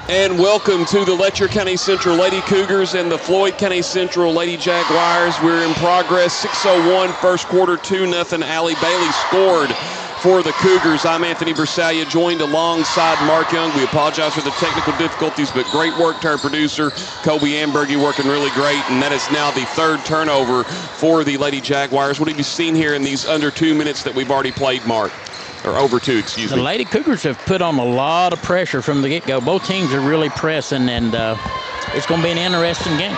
And welcome to the Letcher County Central Lady Cougars and the Floyd County Central Lady Jaguars. We're in progress, 6:01, first quarter, 2-0. Allie Bailey scored for the Cougars. I'm Anthony Bersalia, joined alongside Mark Young. We apologize for the technical difficulties, but great work to our producer, Kobe Ambergy, working really great. And that is now the third turnover for the Lady Jaguars. What have you seen here in these under 2 minutes that we've already played, Mark? Or over 2, excuse me. The Lady Cougars have put on a lot of pressure from the get-go. Both teams are really pressing, and it's going to be an interesting game.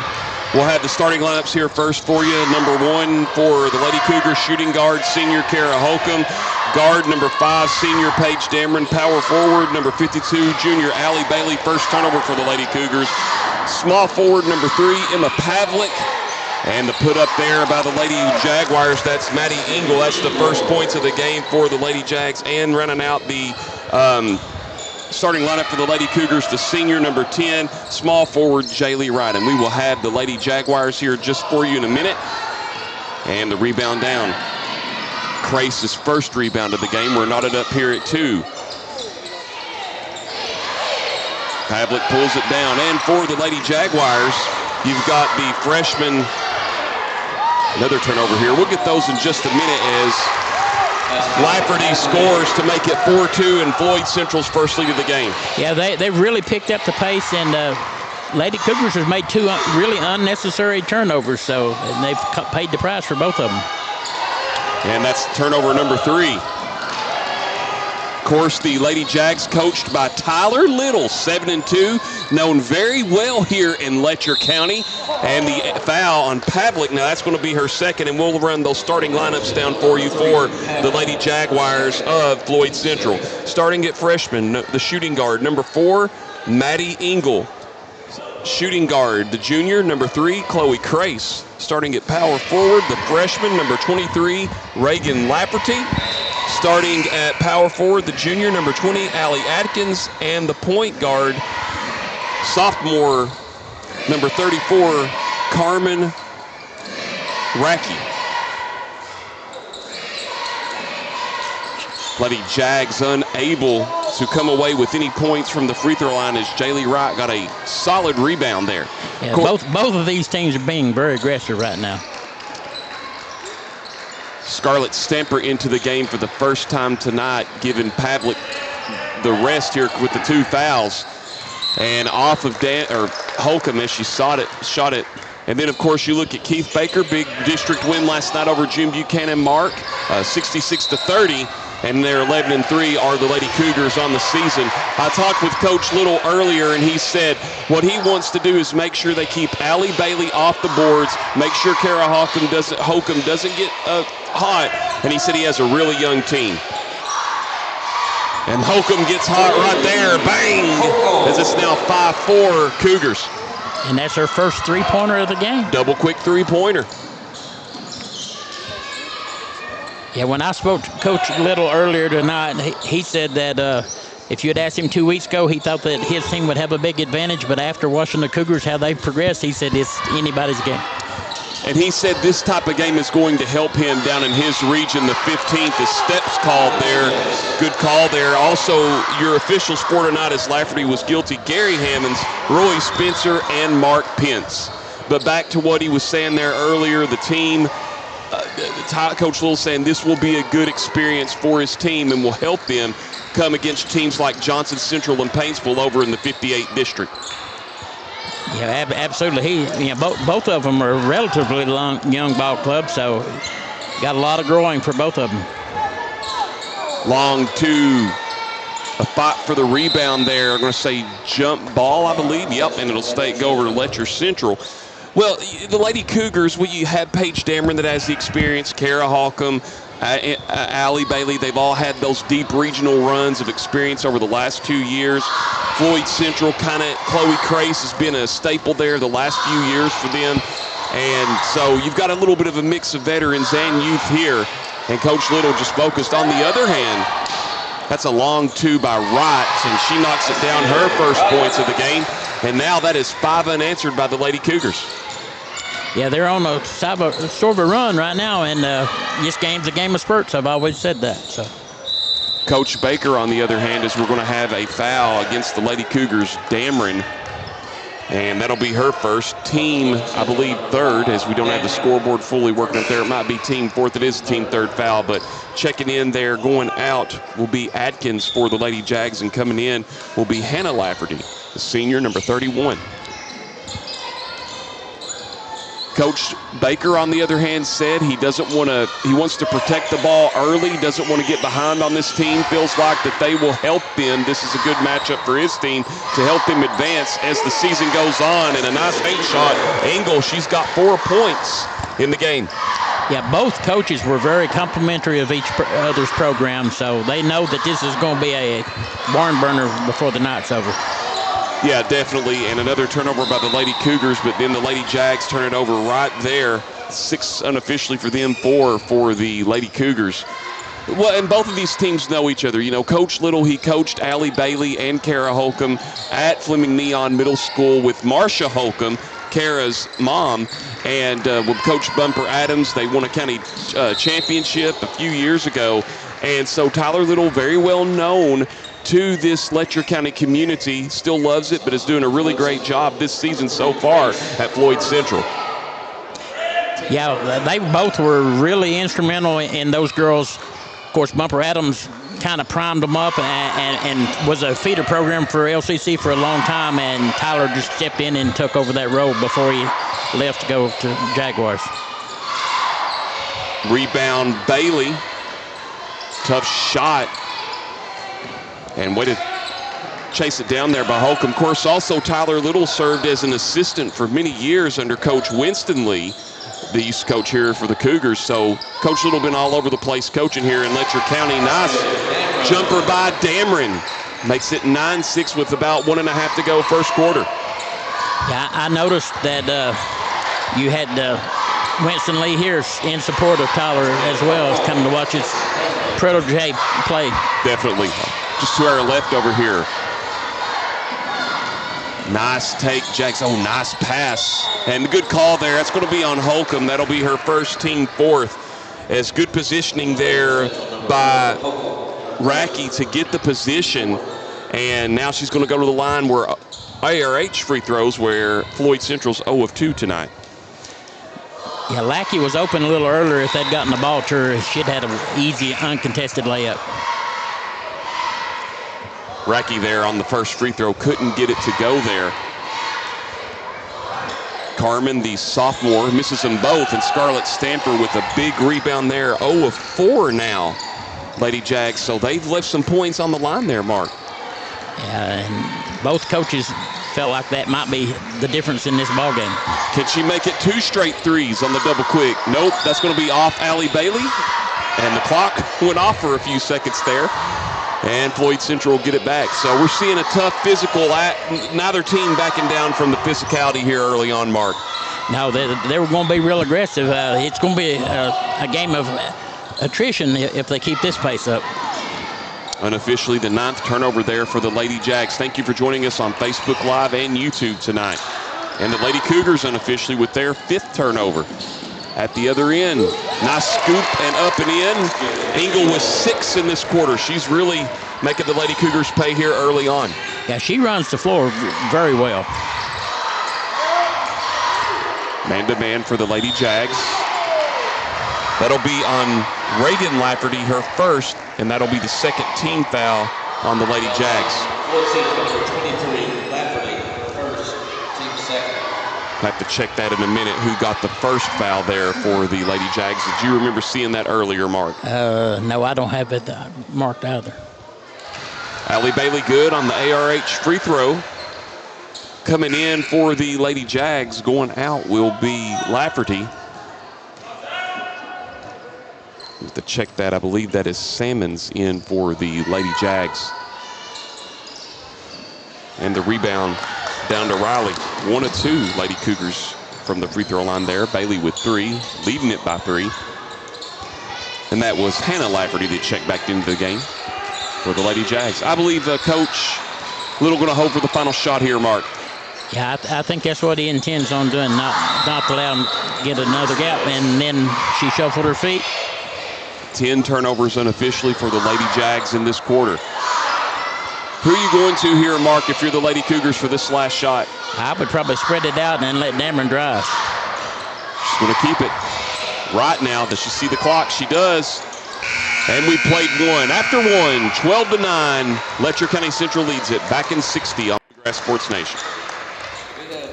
We'll have the starting lineups here first for you. Number 1 for the Lady Cougars, shooting guard, senior Kara Holcomb. Guard, number 5, senior Paige Dameron. Power forward, number 52, junior Allie Bailey. First turnover for the Lady Cougars. Small forward, number 3, Emma Pavlik. And the put up there by the Lady Jaguars, that's Maddie Engel. That's the first points of the game for the Lady Jags. And running out the starting lineup for the Lady Cougars, the senior, number 10, small forward, Jaylee Wright. And we will have the Lady Jaguars here just for you in a minute. And the rebound down. Crace's first rebound of the game. We're knotted up here at 2. Pavlik pulls it down. And for the Lady Jaguars, you've got the freshman. Another turnover here. We'll get those in just a minute as Lafferty scores to make it 4-2 and Floyd Central's first lead of the game. Yeah, they've really picked up the pace, and Lady Cougars has made 2 really unnecessary turnovers, so they've paid the price for both of them. And that's turnover number 3. Of course, the Lady Jags coached by Tyler Little, 7-2, known very well here in Letcher County. And the foul on Pavlik, now that's going to be her second, and we'll run those starting lineups down for you for the Lady Jaguars of Floyd Central. Starting at freshman, the shooting guard, number 4, Maddie Engel. Shooting guard, the junior, number 3, Chloe Crace. Starting at power forward, the freshman, number 23, Reagan Lafferty. Starting at power forward, the junior, number 20, Allie Atkins. And the point guard, sophomore, number 34, Carmen Racky. Lady Jags unable to come away with any points from the free throw line as Jaylee Wright got a solid rebound there. Yeah, both of these teams are being very aggressive right now. Scarlett Stamper into the game for the first time tonight, giving Pavlik the rest here with the 2 fouls. And off of Holcomb as she shot it. And then, of course, you look at Keith Baker, big district win last night over Jim Buchanan Mark, 66-30. And they're 11-3 are the Lady Cougars on the season. I talked with Coach Little earlier, and he said what he wants to do is make sure they keep Allie Bailey off the boards, make sure Kara Holcomb doesn't get hot, and he said he has a really young team. And Holcomb gets hot right there, bang, as it's now 5-4 Cougars. And that's her first 3-pointer of the game. Double quick 3-pointer. Yeah, when I spoke to Coach Little earlier tonight, he said that if you had asked him 2 weeks ago, he thought that his team would have a big advantage, but after watching the Cougars, how they've progressed, he said it's anybody's game. And he said this type of game is going to help him down in his region. The 15th is steps called there. Good call there. Also, your officials for tonight as Lafferty was guilty, Gary Hammonds, Roy Spencer, and Mark Pence. But back to what he was saying there earlier, the team, Coach Little saying this will be a good experience for his team and will help them come against teams like Johnson Central and Paintsville over in the 58 district. Yeah, absolutely. Both of them are relatively young ball clubs, so got a lot of growing for both of them. Long 2, a fight for the rebound there. I'm going to say jump ball, I believe. Yep, and it'll go over to Letcher Central. Well, the Lady Cougars, you have Paige Dameron that has the experience, Kara Holcomb, Allie Bailey. They've all had those deep regional runs of experience over the last 2 years. Floyd Central, Chloe Crace has been a staple there the last few years for them. And so you've got a little bit of a mix of veterans and youth here. And Coach Little just focused. On the other hand, that's a long 2 by Wright, and she knocks it down, her first points of the game. And now that is 5 unanswered by the Lady Cougars. Yeah, they're on a sort of a run right now, and this game's a game of spurts. I've always said that. So Coach Baker, on the other hand, is we're going to have a foul against the Lady Cougars, Dameron. And that'll be her first. Team, I believe, third, as we don't have the scoreboard fully working up there. It might be team fourth. It is team third foul, but checking in there, going out will be Atkins for the Lady Jags, and coming in will be Hannah Lafferty, the senior, number 31. Coach Baker, on the other hand, said he wants to protect the ball early, doesn't want to get behind on this team, feels like that they will help them. This is a good matchup for his team to help them advance as the season goes on. And a nice bank shot. Engel, she's got 4 points in the game. Yeah, both coaches were very complimentary of each other's program, so they know that this is going to be a barn burner before the night's over. Yeah, definitely, and another turnover by the Lady Cougars, but then the Lady Jags turn it over right there. 6 unofficially for them, 4 for the Lady Cougars. Well, and both of these teams know each other. You know, Coach Little, he coached Allie Bailey and Kara Holcomb at Fleming Neon Middle School with Marsha Holcomb, Kara's mom, and with Coach Bumper Adams. They won a county championship a few years ago, and so Tyler Little, very well known to this Letcher County community, still loves it, but is doing a really great job this season so far at Floyd Central. Yeah, they both were really instrumental in those girls. Of course, Bumper Adams kind of primed them up and was a feeder program for LCC for a long time, and Tyler just stepped in and took over that role before he left to go to Jaguars. Rebound, Bailey. Tough shot. And way to chase it down there by Holcomb. Of course, also Tyler Little served as an assistant for many years under Coach Winston Lee, the youth coach here for the Cougars. So Coach Little been all over the place coaching here in Letcher County. Nice jumper by Dameron. Makes it 9-6 with about 1.5 to go first quarter. Yeah, I noticed that you had Winston Lee here in support of Tyler as well as coming to watch his protege play. Definitely. Just to our left over here. Nice take, Jax. Oh, nice pass. And good call there. That's going to be on Holcomb. That'll be her first, team fourth. As good positioning there by Racky to get the position. And now she's going to go to the line where ARH free throws, where Floyd Central's 0 of 2 tonight. Yeah, Lackey was open a little earlier. If they'd gotten the ball to her, she'd had an easy, uncontested layup. Racky there on the first free throw, couldn't get it to go there. Carmen, the sophomore, misses them both, and Scarlett Stamper with a big rebound there. 0 of 4 now, Lady Jags. So they've left some points on the line there, Mark. Yeah, and both coaches felt like that might be the difference in this ball game. Can she make it 2 straight threes on the double quick? Nope, that's going to be off Allie Bailey. And the clock went off for a few seconds there. And Floyd Central will get it back. So we're seeing a tough physical, neither team backing down from the physicality here early on, Mark. No, they were going to be real aggressive. It's going to be a game of attrition if they keep this pace up. Unofficially, the 9th turnover there for the Lady Jags. Thank you for joining us on Facebook Live and YouTube tonight. And the Lady Cougars unofficially with their 5th turnover. At the other end, nice scoop and up and in. Engel with 6 in this quarter. She's really making the Lady Cougars pay here early on. Yeah, she runs the floor very well. Man-to-man for the Lady Jags. That'll be on Reagan Lafferty, her first, and that'll be the 2nd team foul on the Lady Jags. I have to check that in a minute, who got the first foul there for the Lady Jags. Did you remember seeing that earlier, Mark? No, I don't have it marked either. Allie Bailey good on the ARH free throw. Coming in for the Lady Jags, going out will be Lafferty. I have to check that. I believe that is Salmons in for the Lady Jags. And the rebound down to Riley. 1 of 2 Lady Cougars from the free throw line there. Bailey with 3, leading it by 3. And that was Hannah Lafferty that checked back into the game for the Lady Jags. I believe Coach Little going to hold for the final shot here, Mark. Yeah, I think that's what he intends on doing, not to allow him to get another gap. And then she shuffled her feet. 10 turnovers unofficially for the Lady Jags in this quarter. Who are you going to here, Mark, if you're the Lady Cougars for this last shot? I would probably spread it out and let Dameron drive. She's going to keep it. Right now, does she see the clock? She does. And we played one. After one, 12-9, Letcher County Central leads it. Back in 60 on Grass Sports Nation.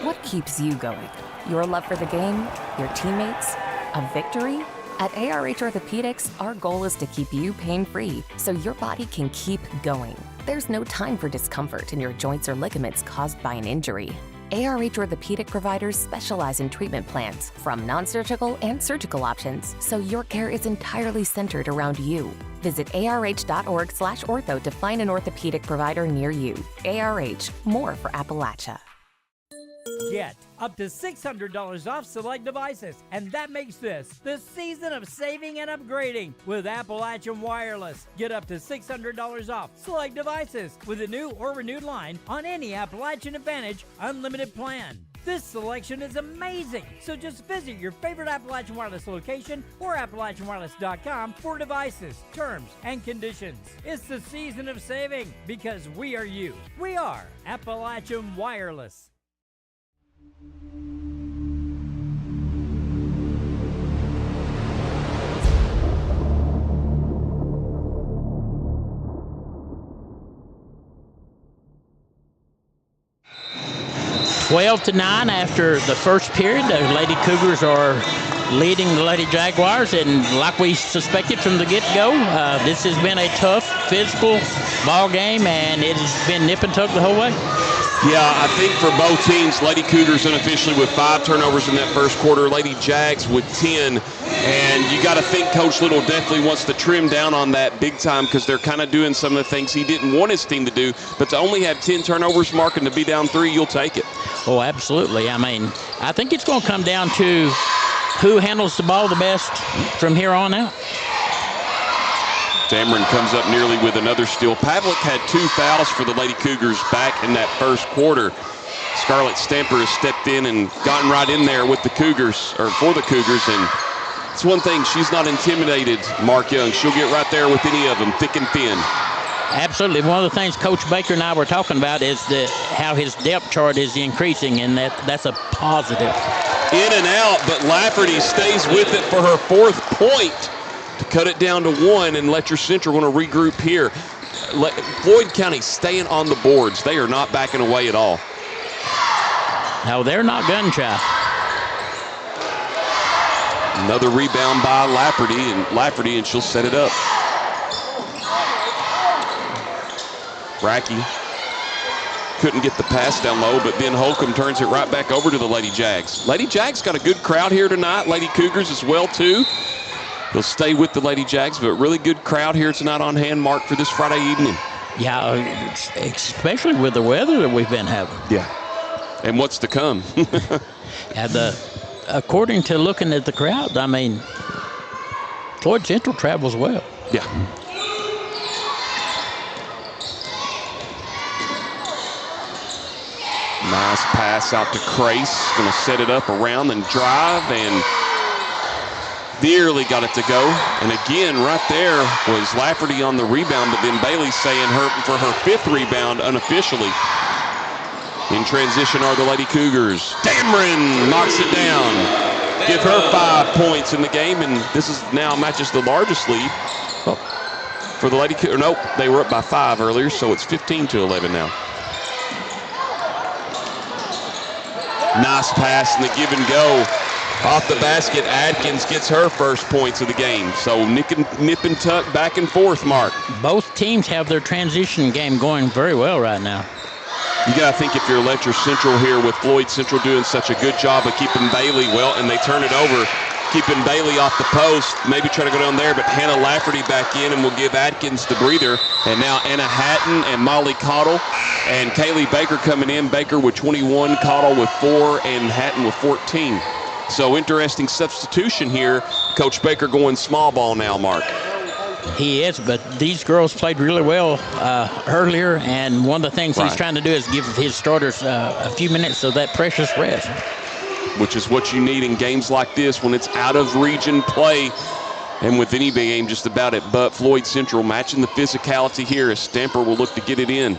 What keeps you going? Your love for the game? Your teammates? A victory? At ARH Orthopedics, our goal is to keep you pain-free so your body can keep going. There's no time for discomfort in your joints or ligaments caused by an injury. ARH Orthopedic providers specialize in treatment plans, from non-surgical and surgical options, so your care is entirely centered around you. Visit arh.org/ortho to find an orthopedic provider near you. ARH, more for Appalachia. Get up to $600 off select devices, and that makes this the season of saving and upgrading with Appalachian Wireless. Get up to $600 off select devices with a new or renewed line on any Appalachian Advantage unlimited plan. This selection is amazing, so just visit your favorite Appalachian Wireless location or AppalachianWireless.com for devices, terms, and conditions. It's the season of saving because we are you. We are Appalachian Wireless. Twelve to 9 after the first period. The Lady Cougars are leading the Lady Jaguars, and like we suspected from the get-go, this has been a tough, physical ball game, and it has been nip and tuck the whole way. Yeah, I think for both teams, Lady Cougars unofficially with 5 turnovers in that first quarter, Lady Jags with 10. And you got to think Coach Little definitely wants to trim down on that big time because they're kind of doing some of the things he didn't want his team to do. But to only have 10 turnovers, Mark, and to be down 3, you'll take it. Oh, absolutely. I mean, I think it's going to come down to who handles the ball the best from here on out. Dameron comes up nearly with another steal. Pavlik had 2 fouls for the Lady Cougars back in that first quarter. Scarlett Stamper has stepped in and gotten right in there with the Cougars, or for the Cougars, and it's one thing, she's not intimidated, Mark Young. She'll get right there with any of them, thick and thin. Absolutely. One of the things Coach Baker and I were talking about is how his depth chart is increasing, and that's a positive. In and out, but Lafferty stays with it for her 4th point to cut it down to 1, and Letcher Central going to regroup here. Floyd County staying on the boards. They are not backing away at all. No, they're not gun shy. Another rebound by Lafferty, and she'll set it up. Racky couldn't get the pass down low, but then Holcomb turns it right back over to the Lady Jags. Lady Jags got a good crowd here tonight. Lady Cougars as well, too. They'll stay with the Lady Jags, but really good crowd here tonight on hand, Mark, for this Friday evening. Yeah, especially with the weather that we've been having. Yeah, and what's to come. And according to looking at the crowd, I mean, Floyd Central travels well. Yeah. Nice pass out to Crace. Going to set it up around and drive, and nearly got it to go. And again, right there was Lafferty on the rebound, but then Bailey saying for her 5th rebound unofficially. In transition are the Lady Cougars. Dameron knocks it down. Give her 5 points in the game, and this is now matches the largest lead for the Lady Cougars. Nope, they were up by 5 earlier, so it's 15-11 now. Nice pass in the give and go. Off the basket, Adkins gets her first points of the game. So nip and tuck, back and forth, Mark. Both teams have their transition game going very well right now. You got to think if you're Letcher Central here with Floyd Central doing such a good job of keeping Bailey well, and they turn it over, keeping Bailey off the post, maybe try to go down there, but Hannah Lafferty back in and will give Adkins the breather. And now Anna Hatton and Molly Cottle and Kaylee Baker coming in. Baker with 21, Cottle with 4, and Hatton with 14. So interesting substitution here. Coach Baker going small ball now, Mark. He is, but these girls played really well earlier, and one of the things he's trying to do is give his starters a few minutes of that precious rest. Which is what you need in games like this when it's out-of-region play. And with any big game just about it, but Floyd Central matching the physicality here as Stamper will look to get it in.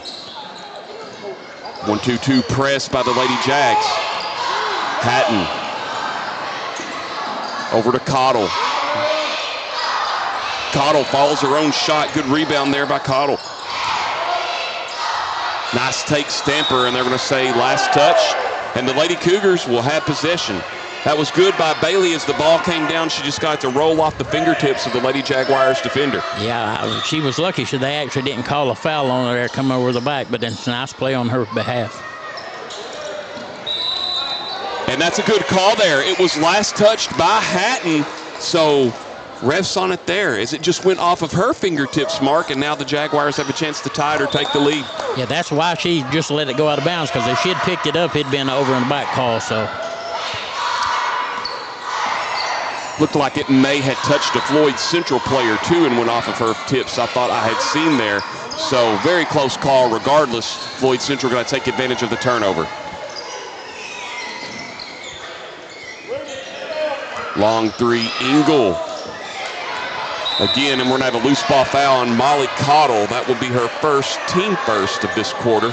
1-2-2 press by the Lady Jags. Hatton over to Cottle. Cottle follows her own shot. Good rebound there by Cottle. Nice take, Stamper, and they're going to say last touch. And the Lady Cougars will have possession. That was good by Bailey as the ball came down. She just got to roll off the fingertips of the Lady Jaguars defender. Yeah, she was lucky they actually didn't call a foul on her there, come over the back, but it's a nice play on her behalf. And that's a good call there. It was last touched by Hatton, so refs on it there as it just went off of her fingertips, Mark, and now the Jaguars have a chance to tie it or take the lead. Yeah, that's why she just let it go out of bounds, because if she had picked it up, it'd been over and back call, so. Looked like it may have touched a Floyd Central player too and went off of her tips I thought I had seen there. So very close call regardless. Floyd Central going to take advantage of the turnover. Long three, Engel. Again, and we're going to have a loose ball foul on Molly Cottle. That will be her team first of this quarter.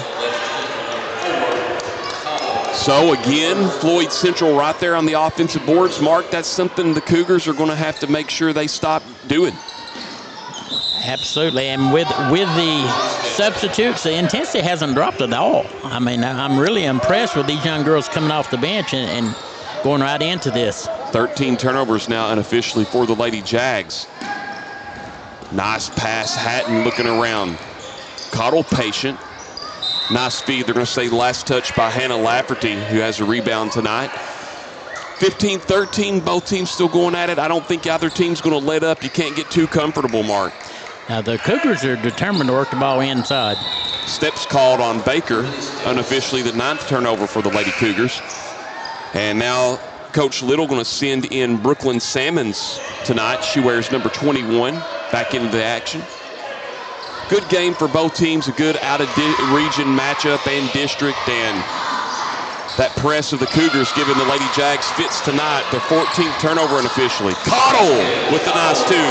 So again, Floyd Central right there on the offensive boards. Mark, that's something the Cougars are going to have to make sure they stop doing. Absolutely, and with the substitutes, the intensity hasn't dropped at all. I mean, I'm really impressed with these young girls coming off the bench and going right into this. 13 turnovers now unofficially for the Lady Jags. Nice pass, Hatton looking around. Cottle patient. Nice feed. They're going to say last touch by Hannah Lafferty, who has a rebound tonight. 15-13, both teams still going at it. I don't think either team's going to let up. You can't get too comfortable, Mark. Now the Cougars are determined to work the ball inside. Steps called on Baker, unofficially the 9th turnover for the Lady Cougars. And now Coach Little going to send in Brooklyn Salmons tonight. She wears number 21 back into the action. Good game for both teams, a good out-of-region matchup and district, and that press of the Cougars giving the Lady Jags fits tonight. Their 14th turnover unofficially. Cottle with the nice two.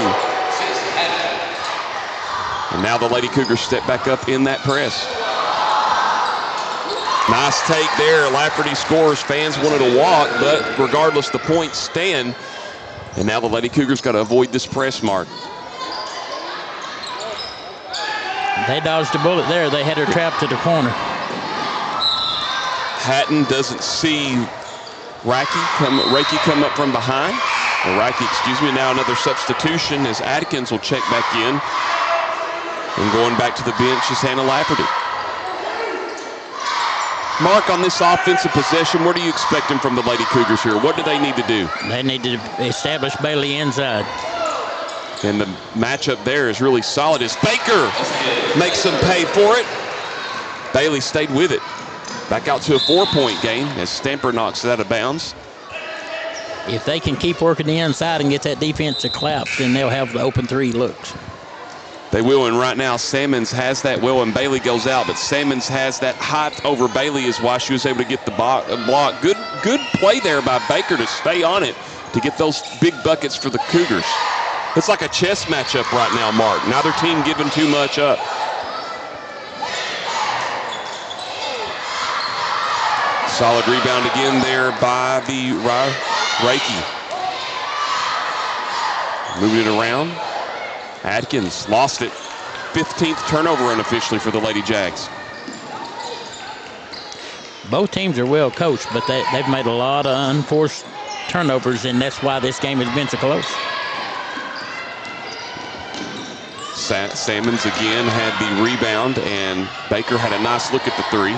And now the Lady Cougars step back up in that press. Nice take there. Lafferty scores. Fans wanted to walk, but regardless, the points stand. And now the Lady Cougars got to avoid this press, Mark. They dodged a bullet there. They had her trapped to the corner. Hatton doesn't see Racky come up from behind. Or Racky, excuse me. Now another substitution as Atkins will check back in. And going back to the bench is Hannah Lafferty. Mark, on this offensive possession, what are you expecting from the Lady Cougars here? What do they need to do? They need to establish Bailey inside. And the matchup there is really solid as Baker makes them pay for it. Bailey stayed with it. Back out to a 4-point game as Stamper knocks it out of bounds. If they can keep working the inside and get that defense to collapse, then they'll have the open three looks. They will, and right now Salmons has that well, and Bailey goes out, but Salmons has that height over Bailey is why she was able to get the block. Good play there by Baker to stay on it to get those big buckets for the Cougars. It's like a chess matchup right now, Mark. Neither team giving too much up. Solid rebound again there by the Reiki. Moving it around. Atkins lost it. 15th turnover unofficially for the Lady Jags. Both teams are well coached, but they've made a lot of unforced turnovers, and that's why this game has been so close. Salmons again had the rebound, and Baker had a nice look at the three.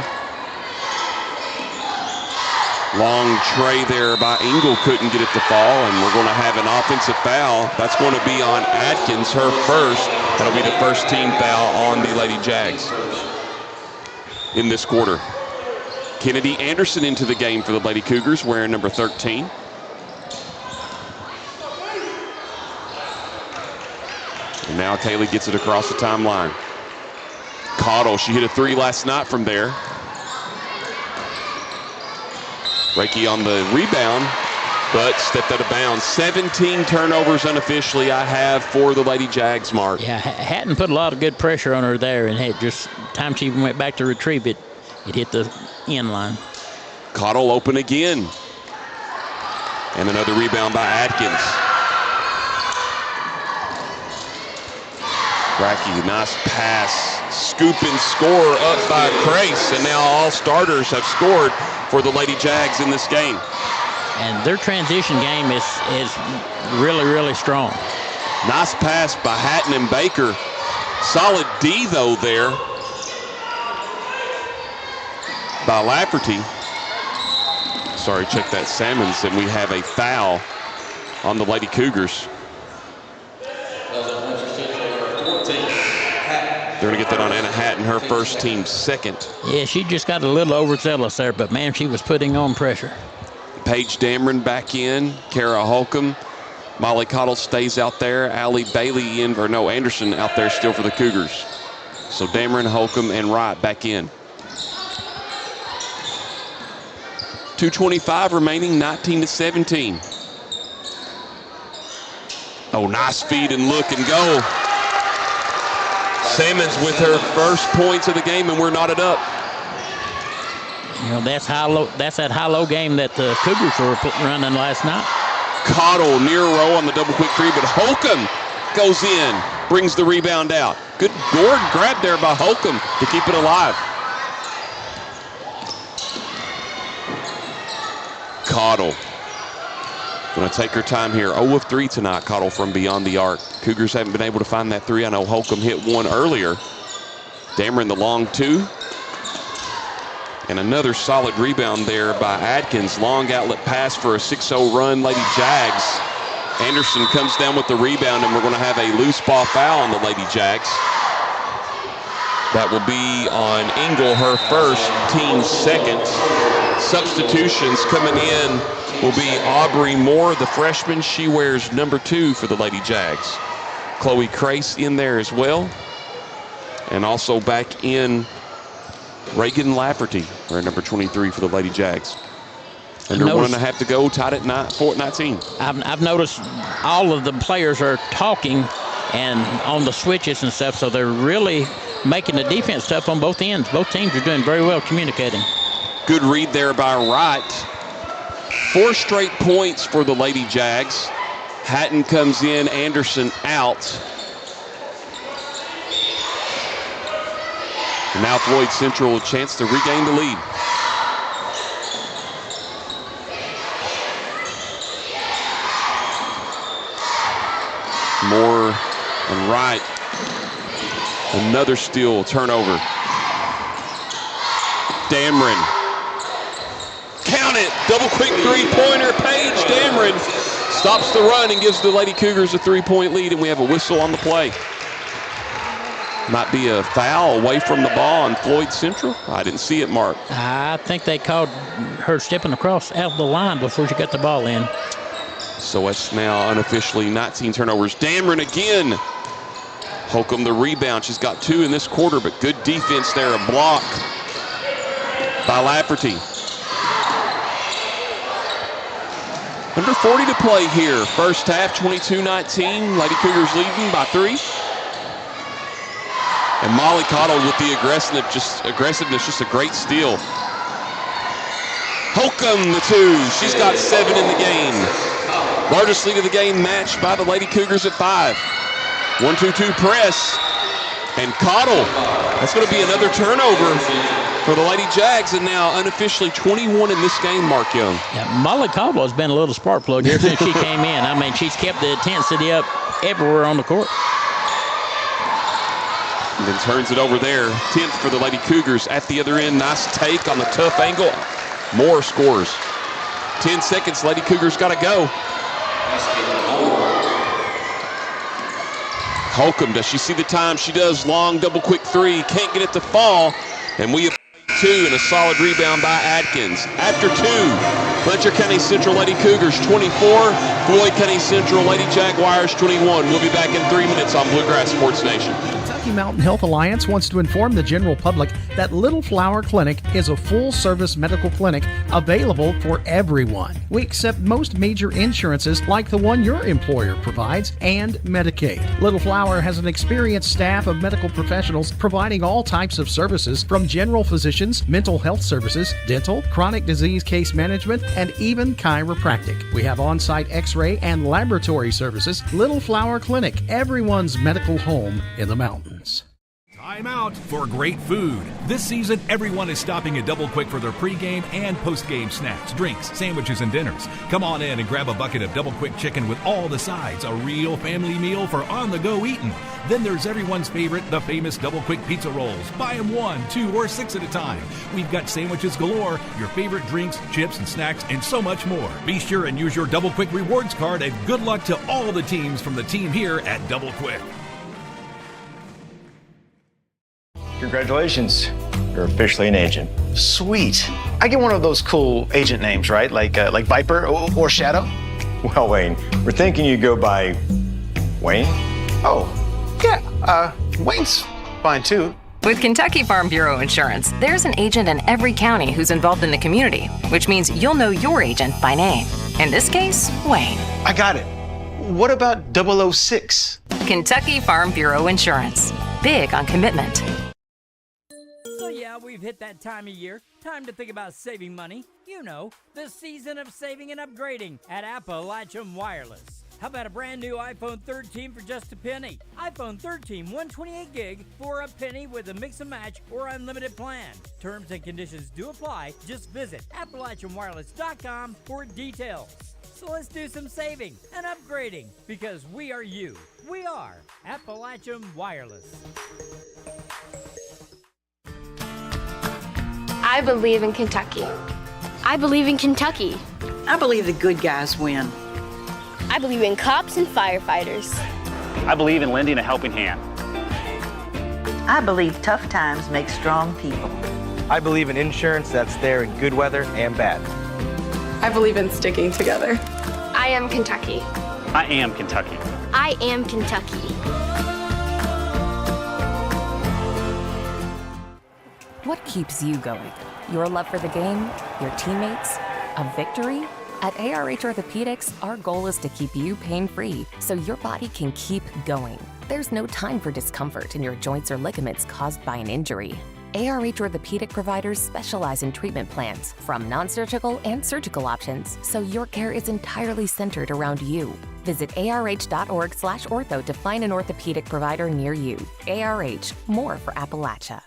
Long tray there by Engel, couldn't get it to fall, and we're going to have an offensive foul. That's going to be on Atkins, her first. That'll be the first team foul on the Lady Jags in this quarter. Kennedy Anderson into the game for the Lady Cougars, wearing number 13. And now Kaylee gets it across the timeline. Cottle, she hit a three last night from there. Reiki on the rebound. but stepped out of bounds. 17 turnovers unofficially I have for the Lady Jags, Mark. Yeah, Hatton put a lot of good pressure on her there, and just time she went back to retrieve it, it hit the end line. Cottle open again. And another rebound by Atkins. Brackey, nice pass. Scoop and score up by Crace. And now all starters have scored for the Lady Jags in this game. And their transition game is really, really strong. Nice pass by Hatton and Baker. Solid D, though, there by Lafferty. Sorry, check that, Salmons, and we have a foul on the Lady Cougars. They're going to get that on Anna Hatton, her first, team second. Yeah, she just got a little overzealous there, but, man, she was putting on pressure. Paige Dameron back in. Kara Holcomb. Molly Cottle stays out there. Allie Bailey Anderson out there still for the Cougars. So Dameron, Holcomb, and Wright back in. 2:25 remaining, 19-17. Oh, nice feed and look and go. Salmons with her first points of the game, and we're knotted up. You know, that's that high-low game that the Cougars were running last night. Cottle near row on the double quick three, but Holcomb goes in, brings the rebound out. Good board grab there by Holcomb to keep it alive. Cottle going to take her time here. 0 of 3 tonight, Cottle from beyond the arc. Cougars haven't been able to find that three. I know Holcomb hit one earlier. Dameron the long two. And another solid rebound there by Atkins. Long outlet pass for a 6-0 run, Lady Jags. Anderson comes down with the rebound, and we're going to have a loose ball foul on the Lady Jags. That will be on Engel, her first, team second. Substitutions coming in will be Aubrey Moore, the freshman. She wears number 2 for the Lady Jags. Chloe Crace in there as well. And also back in Reagan Lafferty, wearing number 23 for the Lady Jags. Under 1.5 to go, tied at 19. I've noticed all of the players are talking and on the switches and stuff, so they're really making the defense tough on both ends. Both teams are doing very well communicating. Good read there by Wright. 4 straight points for the Lady Jags. Hatton comes in, Anderson out. And now Floyd Central a chance to regain the lead. Moore and Wright. Another steal, turnover. Dameron. Count it. Double quick three-pointer. Paige Dameron stops the run and gives the Lady Cougars a 3-point lead, and we have a whistle on the play. Might be a foul away from the ball on Floyd Central. I didn't see it, Mark. I think they called her stepping across out of the line before she got the ball in. So it's now unofficially 19 turnovers. Dameron again. Holcomb the rebound. She's got 2 in this quarter, but good defense there. A block by Lafferty. Under 40 to play here. First half, 22-19. Lady Cougars leading by 3. And Molly Cottle with the aggressiveness, just a great steal. Holcomb the 2. She's got 7 in the game. Largest lead of the game matched by the Lady Cougars at 5. 1-2-2 press. And Cottle. That's going to be another turnover for the Lady Jags, and now unofficially 21 in this game, Mark Young. Yeah, Molly Cottle has been a little spark plug ever since she came in. I mean, she's kept the intensity up everywhere on the court. And then turns it over there. 10th for the Lady Cougars at the other end. Nice take on the tough angle. Moore scores. 10 seconds. Lady Cougars got to go. Holcomb, does she see the time? She does. Long double quick 3. Can't get it to fall. And we have 2 and a solid rebound by Atkins. After 2, Letcher County Central Lady Cougars 24. Floyd County Central Lady Jaguars 21. We'll be back in 3 minutes on Bluegrass Sports Nation. Kentucky Kentucky Mountain Health Alliance wants to inform the general public that Little Flower Clinic is a full-service medical clinic available for everyone. We accept most major insurances like the one your employer provides and Medicaid. Little Flower has an experienced staff of medical professionals providing all types of services from general physicians, mental health services, dental, chronic disease case management, and even chiropractic. We have on-site x-ray and laboratory services. Little Flower Clinic, everyone's medical home in the mountains. Time out for great food. This season, everyone is stopping at Double Quick for their pregame and postgame snacks, drinks, sandwiches, and dinners. Come on in and grab a bucket of Double Quick chicken with all the sides, a real family meal for on-the-go eating. Then there's everyone's favorite, the famous Double Quick pizza rolls. Buy them 1, 2, or 6 at a time. We've got sandwiches galore, your favorite drinks, chips, and snacks, and so much more. Be sure and use your Double Quick rewards card, and good luck to all the teams from the team here at Double Quick. Congratulations. You're officially an agent. Sweet. I get one of those cool agent names, right? Like Viper or Shadow? Well, Wayne, we're thinking you go by Wayne? Oh, yeah. Wayne's fine too. With Kentucky Farm Bureau Insurance, there's an agent in every county who's involved in the community, which means you'll know your agent by name. In this case, Wayne. I got it. What about 006? Kentucky Farm Bureau Insurance. Big on commitment. So yeah, we've hit that time of year. Time to think about saving money. You know, the season of saving and upgrading at Appalachian Wireless. How about a brand new iPhone 13 for just a penny? iPhone 13 128 gig for a penny with a mix and match or unlimited plan. Terms and conditions do apply. Just visit AppalachianWireless.com for details. So let's do some saving and upgrading because we are you. We are Appalachian Wireless. I believe in Kentucky. I believe in Kentucky. I believe the good guys win. I believe in cops and firefighters. I believe in lending a helping hand. I believe tough times make strong people. I believe in insurance that's there in good weather and bad. I believe in sticking together. I am Kentucky. I am Kentucky. I am Kentucky. What keeps you going? Your love for the game? Your teammates? A victory? At ARH Orthopedics, our goal is to keep you pain-free so your body can keep going. There's no time for discomfort in your joints or ligaments caused by an injury. ARH Orthopedic providers specialize in treatment plans, from non-surgical and surgical options, so your care is entirely centered around you. Visit arh.org/ortho to find an orthopedic provider near you. ARH, more for Appalachia.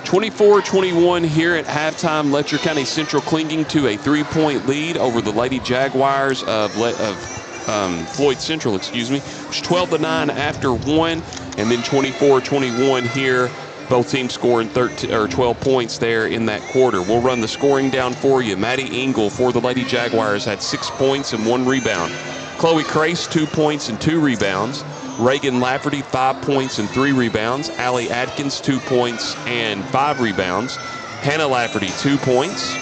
(24-21) here at halftime. Letcher County Central clinging to a 3-point lead over the Lady Jaguars of Floyd Central, excuse me. It's 12-9 after 1, and then 24-21 here. Both teams scoring 12 points there in that quarter. We'll run the scoring down for you. Maddie Engel for the Lady Jaguars had 6 points and 1 rebound. Chloe Crace, 2 points and 2 rebounds. Reagan Lafferty, 5 points and 3 rebounds. Allie Atkins, 2 points and 5 rebounds. Hannah Lafferty, 2 points.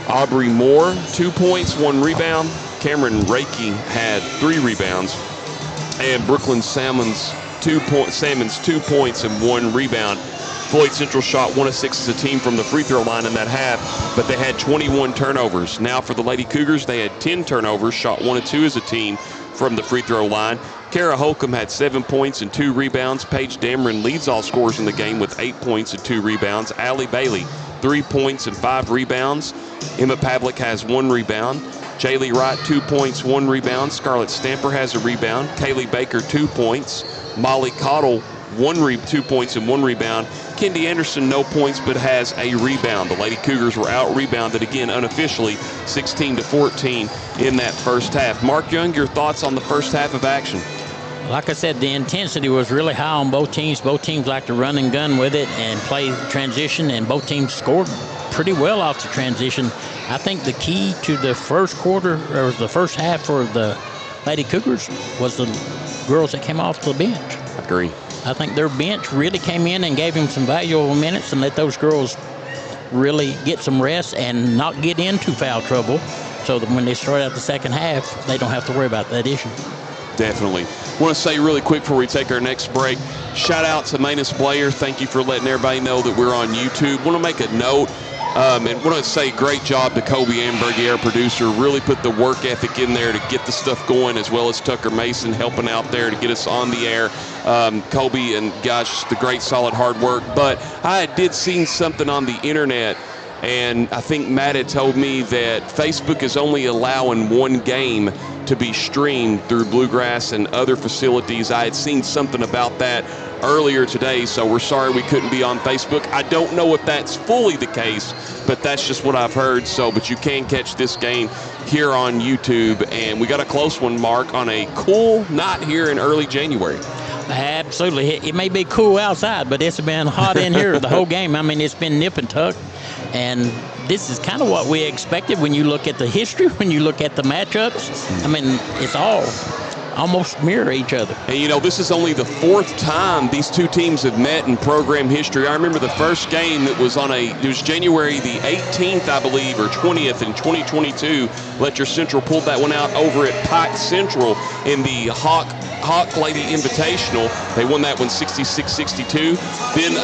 Aubrey Moore, 2 points, 1 rebound. Cameron Reiki had 3 rebounds. And Brooklyn Salmons, 2 points and 1 rebound. Floyd Central shot 1 of 6 as a team from the free throw line in that half, but they had 21 turnovers. Now for the Lady Cougars, they had 10 turnovers, shot 1 of 2 as a team from the free throw line. Kara Holcomb had 7 points and 2 rebounds. Paige Dameron leads all scorers in the game with 8 points and 2 rebounds. Allie Bailey, 3 points and 5 rebounds. Emma Pavlik has 1 rebound. Jaylee Wright, 2 points, 1 rebound. Scarlett Stamper has a rebound. Kaylee Baker, 2 points. Molly Cottle, 2 points and 1 rebound. Kendi Anderson, no points, but has a rebound. The Lady Cougars were out-rebounded again unofficially, 16-14 in that first half. Mark Young, your thoughts on the first half of action? Like I said, the intensity was really high on both teams. Both teams like to run and gun with it and play transition, and both teams scored pretty well off the transition. I think the key to the first quarter, or the first half for the Lady Cougars, was the girls that came off the bench. Agree. I think their bench really came in and gave him some valuable minutes and let those girls really get some rest and not get into foul trouble, so that when they start out the second half, they don't have to worry about that issue. Definitely. Want to say really quick before we take our next break, shout out to Manus Blair. Thank you for letting everybody know that we're on YouTube. Want to make a note and want to say great job to Kobe Amberg, our producer. Really put the work ethic in there to get the stuff going, as well as Tucker Mason helping out there to get us on the air. Kobe and gosh, the great solid hard work. But I did see something on the internet, and I think Matt had told me that Facebook is only allowing one game to be streamed through Bluegrass and other facilities. I had seen something about that earlier today, so we're sorry we couldn't be on Facebook. I don't know if that's fully the case, but that's just what I've heard. So, but you can catch this game here on YouTube, and we got a close one, Mark, on a cool night here in early January. Absolutely. It may be cool outside, but it's been hot in here the whole game. I mean, it's been nip and tuck, and this is kind of what we expected when you look at the history, when you look at the matchups. I mean, it's all almost mirror each other. And, you know, this is only the fourth time these two teams have met in program history. I remember the first game that was it was January the 18th, I believe, or 20th in 2022. Letcher Central pulled that one out over at Pike Central in the Hawk Lady Invitational. They won that one 66-62. Then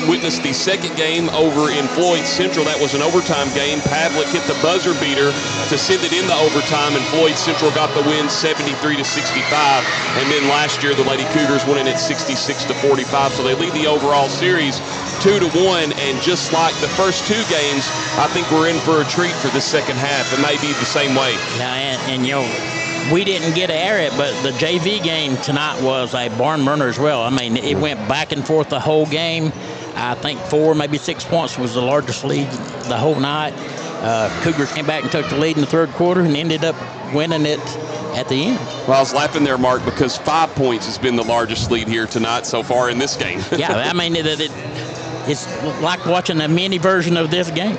witnessed the second game over in Floyd Central. That was an overtime game. Pavlik hit the buzzer beater to send it into overtime, and Floyd Central got the win 73-65. And then last year, the Lady Cougars won it at 66-45. So they lead the overall series 2-1. And just like the first two games, I think we're in for a treat for the second half. It may be the same way. Yeah, and you know, we didn't get to air it, but the JV game tonight was a barn burner as well. I mean, it went back and forth the whole game. I think 4, maybe 6 points was the largest lead the whole night. Cougars came back and took the lead in the third quarter and ended up winning it at the end. Well, I was laughing there, Mark, because 5 points has been the largest lead here tonight so far in this game. Yeah, I mean, it's like watching a mini version of this game.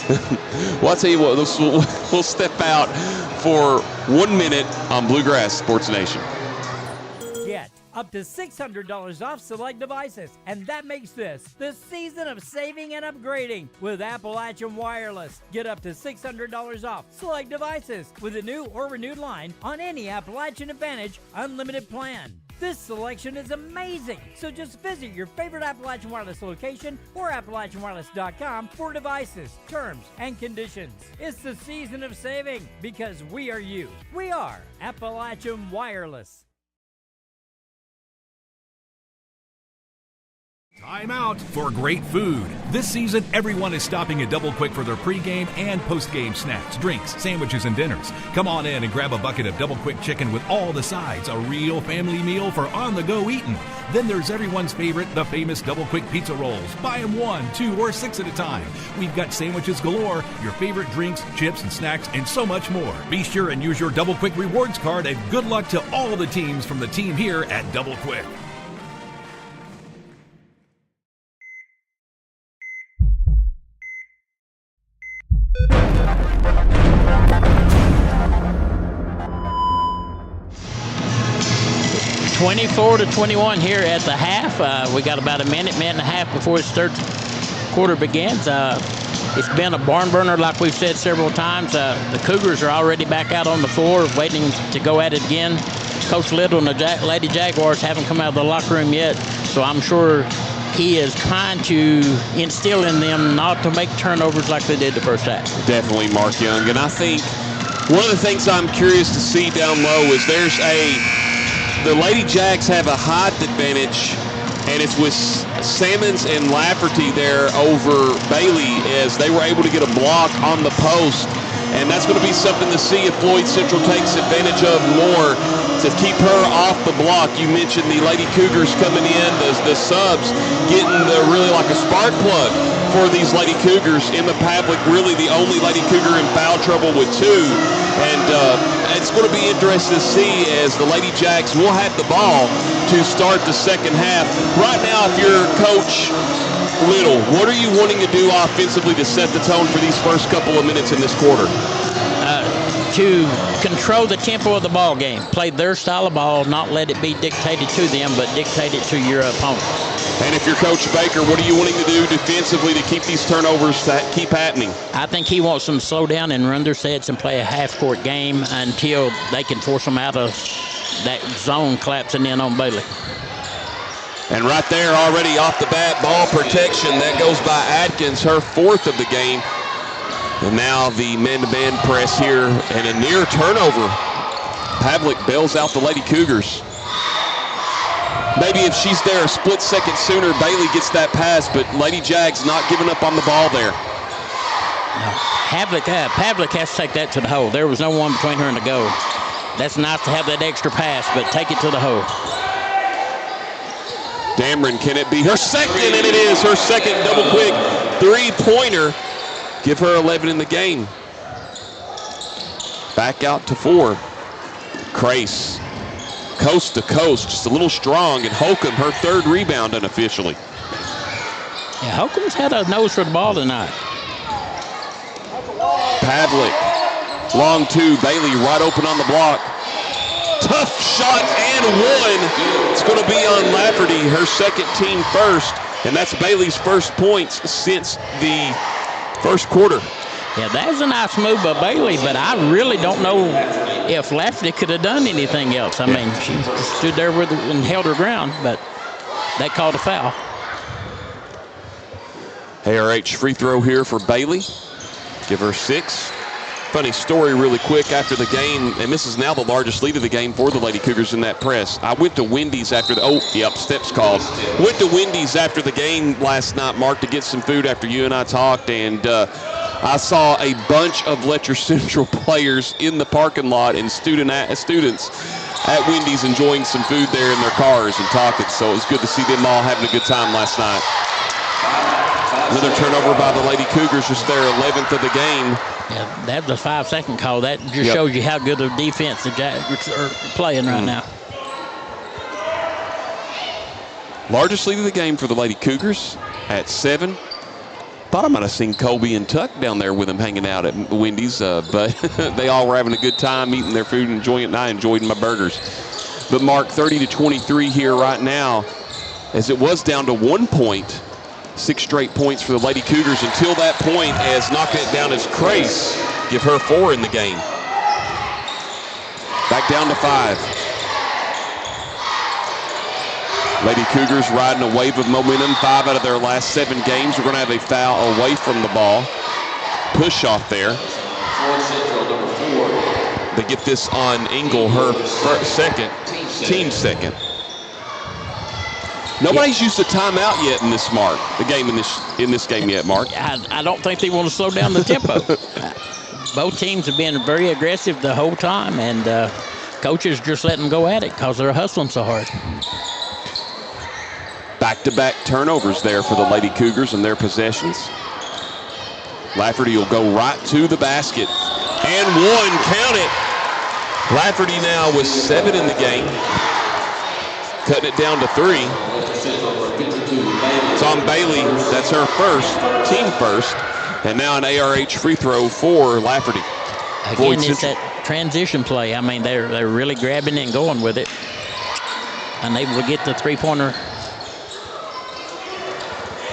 Well, I'll tell you what, we'll step out for 1 minute on Bluegrass Sports Nation. Get up to $600 off select devices, and that makes this the season of saving and upgrading with Appalachian Wireless. Get up to $600 off select devices with a new or renewed line on any Appalachian Advantage unlimited plan. This selection is amazing, so just visit your favorite Appalachian Wireless location or AppalachianWireless.com for devices, terms, and conditions. It's the season of saving because we are you. We are Appalachian Wireless. Time out for great food. This season, everyone is stopping at Double Quick for their pregame and postgame snacks, drinks, sandwiches, and dinners. Come on in and grab a bucket of Double Quick chicken with all the sides, a real family meal for on-the-go eating. Then there's everyone's favorite, the famous Double Quick pizza rolls. Buy them 1, 2, or 6 at a time. We've got sandwiches galore, your favorite drinks, chips, and snacks, and so much more. Be sure and use your Double Quick rewards card, and good luck to all the teams from the team here at Double Quick. (24-21) here at the half. We got about a minute and a half before the third quarter begins. It's been a barn burner, like we've said several times. The Cougars are already back out on the floor, waiting to go at it again. Coach Little and the Lady Jaguars haven't come out of the locker room yet, so I'm sure he is trying to instill in them not to make turnovers like they did the first half. Definitely, Mark Young. And I think one of the things I'm curious to see down low is the Lady Jags have a height advantage, and it's with Sammons and Lafferty there over Bailey as they were able to get a block on the post. And that's going to be something to see if Floyd Central takes advantage of more to keep her off the block. You mentioned the Lady Cougars coming in, the subs getting really like a spark plug for these Lady Cougars. Emma Pavlik, really the only Lady Cougar in foul trouble with 2. And it's going to be interesting to see as the Lady Jags will have the ball to start the second half. Right now, if you're Coach Little, what are you wanting to do offensively to set the tone for these first couple of minutes in this quarter? to control the tempo of the ball game. Play their style of ball, not let it be dictated to them, but dictate it to your opponent. And if you're Coach Baker, what are you wanting to do defensively to keep these turnovers to keep happening? I think he wants them to slow down and run their sets and play a half-court game until they can force them out of that zone collapsing in on Bailey. And right there, already off the bat, ball protection. That goes by Atkins, her 4th of the game. And now the man-to-man press here, and a near turnover. Pavlik bails out the Lady Cougars. Maybe if she's there a split second sooner, Bailey gets that pass, but Lady Jags not giving up on the ball there. No. Pavlik has to take that to the hole. There was no one between her and the goal. That's nice to have that extra pass, but take it to the hole. Dameron, can it be her second? And it is her second double quick three-pointer. Give her 11 in the game. Back out to 4. Crace, coast to coast, just a little strong, and Holcomb, her 3rd rebound unofficially. Yeah, Holcomb's had a nose for the ball tonight. Pavlik, long 2, Bailey right open on the block. Tough shot and one. It's going to be on Lafferty, her second team first, and that's Bailey's first points since the first quarter. Yeah, that's a nice move by Bailey, but I really don't know if Lafferty could have done anything else. I mean, she stood there with and held her ground, but they called a foul. ARH free throw here for Bailey. Give her 6. Funny story really quick after the game, and this is now the largest lead of the game for the Lady Cougars in that press. I went to Wendy's after the, steps called. Went to Wendy's after the game last night, Mark, to get some food after you and I talked, and I saw a bunch of Letcher Central players in the parking lot and students at Wendy's enjoying some food there in their cars and talking, so it was good to see them all having a good time last night. Another turnover by the Lady Cougars, just their 11th of the game. Yeah, that's a 5-second call. That just shows you how good of defense the Jags are playing right now. Largest lead of the game for the Lady Cougars at 7. Thought I might have seen Colby and Tuck down there with them hanging out at Wendy's, but they all were having a good time eating their food and enjoying it, and I enjoyed my burgers. But Mark, 30-23 here right now, as it was down to 1 point. 6 straight points for the Lady Cougars until that point, as knocking it down is Crace. Give her 4 in the game. Back down to 5. Lady Cougars riding a wave of momentum. 5 out of their last 7 games. We're going to have a foul away from the ball. Push off there. They get this on Engel, her team second. Nobody's used a timeout yet in this game yet, Mark. I don't think they want to slow down the tempo. Both teams have been very aggressive the whole time, and coaches just let them go at it because they're hustling so hard. Back-to-back turnovers there for the Lady Cougars and their possessions. Lafferty will go right to the basket. And 1, count it. Lafferty now with 7 in the game. Cutting it down to 3. It's on Bailey. That's her team first. And now an ARH free throw for Lafferty. Again, it's that transition play. I mean, they're really grabbing it and going with it. Unable to get the three-pointer.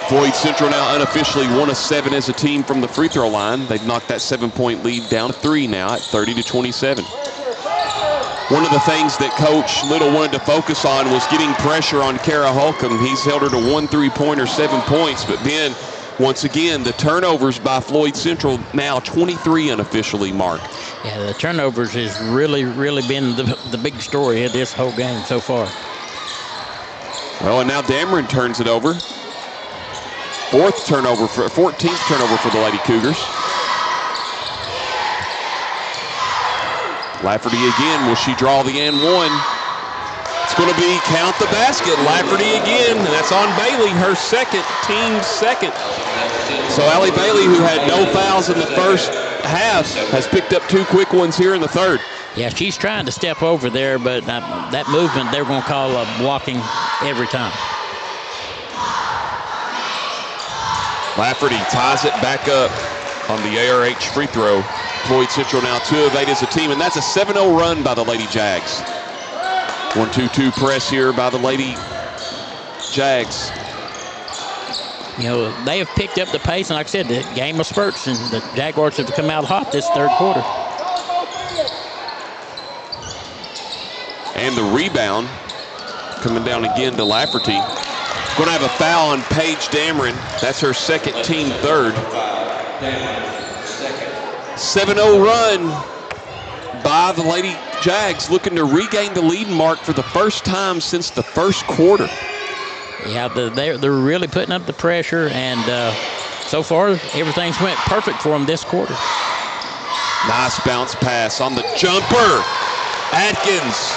Floyd Central now unofficially 1 of 7 as a team from the free throw line. They've knocked that 7-point lead down to 3 now at 30-27. One of the things that Coach Little wanted to focus on was getting pressure on Kara Holcomb. He's held her to 1 3-pointer, 7 points, but then once again, the turnovers by Floyd Central now 23 unofficially, Mark. Yeah, the turnovers has really been the big story of this whole game so far. Well, and now Dameron turns it over. 14th turnover for the Lady Cougars. Lafferty again. Will she draw the and 1? It's going to be count the basket. Lafferty again, and that's on Bailey, her team second. So Allie Bailey, who had no fouls in the first half, has picked up 2 quick ones here in the third. Yeah, she's trying to step over there, but that movement they're going to call blocking every time. Lafferty ties it back up on the ARH free throw. Floyd Central now 2 of 8 as a team, and that's a 7-0 run by the Lady Jags. 1-2-2 press here by the Lady Jags. You know, they have picked up the pace, and like I said, the game of spurts, and the Jaguars have come out hot this third quarter. And the rebound coming down again to Lafferty. Going to have a foul on Paige Dameron. That's her second, team third. 7-0 run by the Lady Jags, looking to regain the lead mark for the first time since the first quarter. Yeah, they're really putting up the pressure, and so far everything's went perfect for them this quarter. Nice bounce pass on the jumper. Atkins,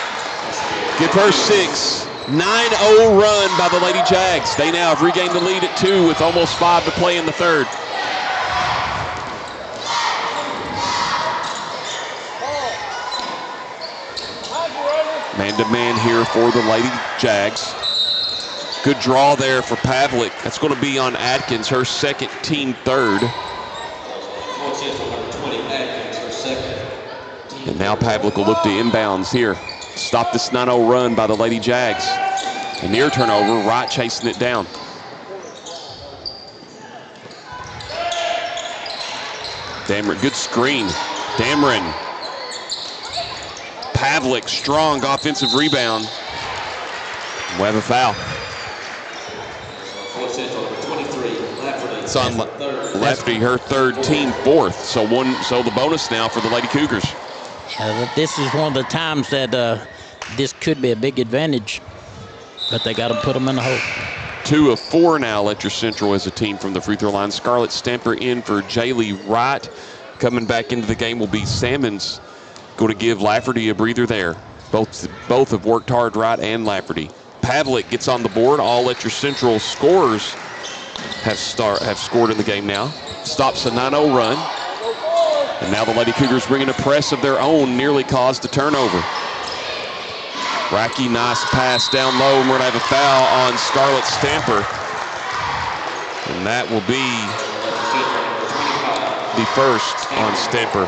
give her 6. 9-0 run by the Lady Jags. They now have regained the lead at 2 with almost 5 to play in the third. Man-to-man here for the Lady Jags. Good draw there for Pavlik. That's going to be on Atkins, her second, team third. And now Pavlik will look to inbounds here. Stop this 9-0 run by the Lady Jags. A near turnover, Wright chasing it down. Dameron, good screen. Dameron. Pavlik, strong offensive rebound. We have a foul. It's on Lefty, her third, team fourth. So the bonus now for the Lady Cougars. Yeah, this is one of the times that this could be a big advantage, but they got to put them in the hole. 2 of 4 now, Letcher Central as a team from the free throw line. Scarlett Stamper in for Jaylee Wright. Coming back into the game will be Salmons. Going to give Lafferty a breather there. Both have worked hard, Wright and Lafferty. Pavlik gets on the board. All Letcher Central scorers have scored in the game now. Stops a 9-0 run. And now the Lady Cougars bringing a press of their own, nearly caused a turnover. Racky, nice pass down low, and we're going to have a foul on Scarlett Stamper. And that will be the first on Stamper,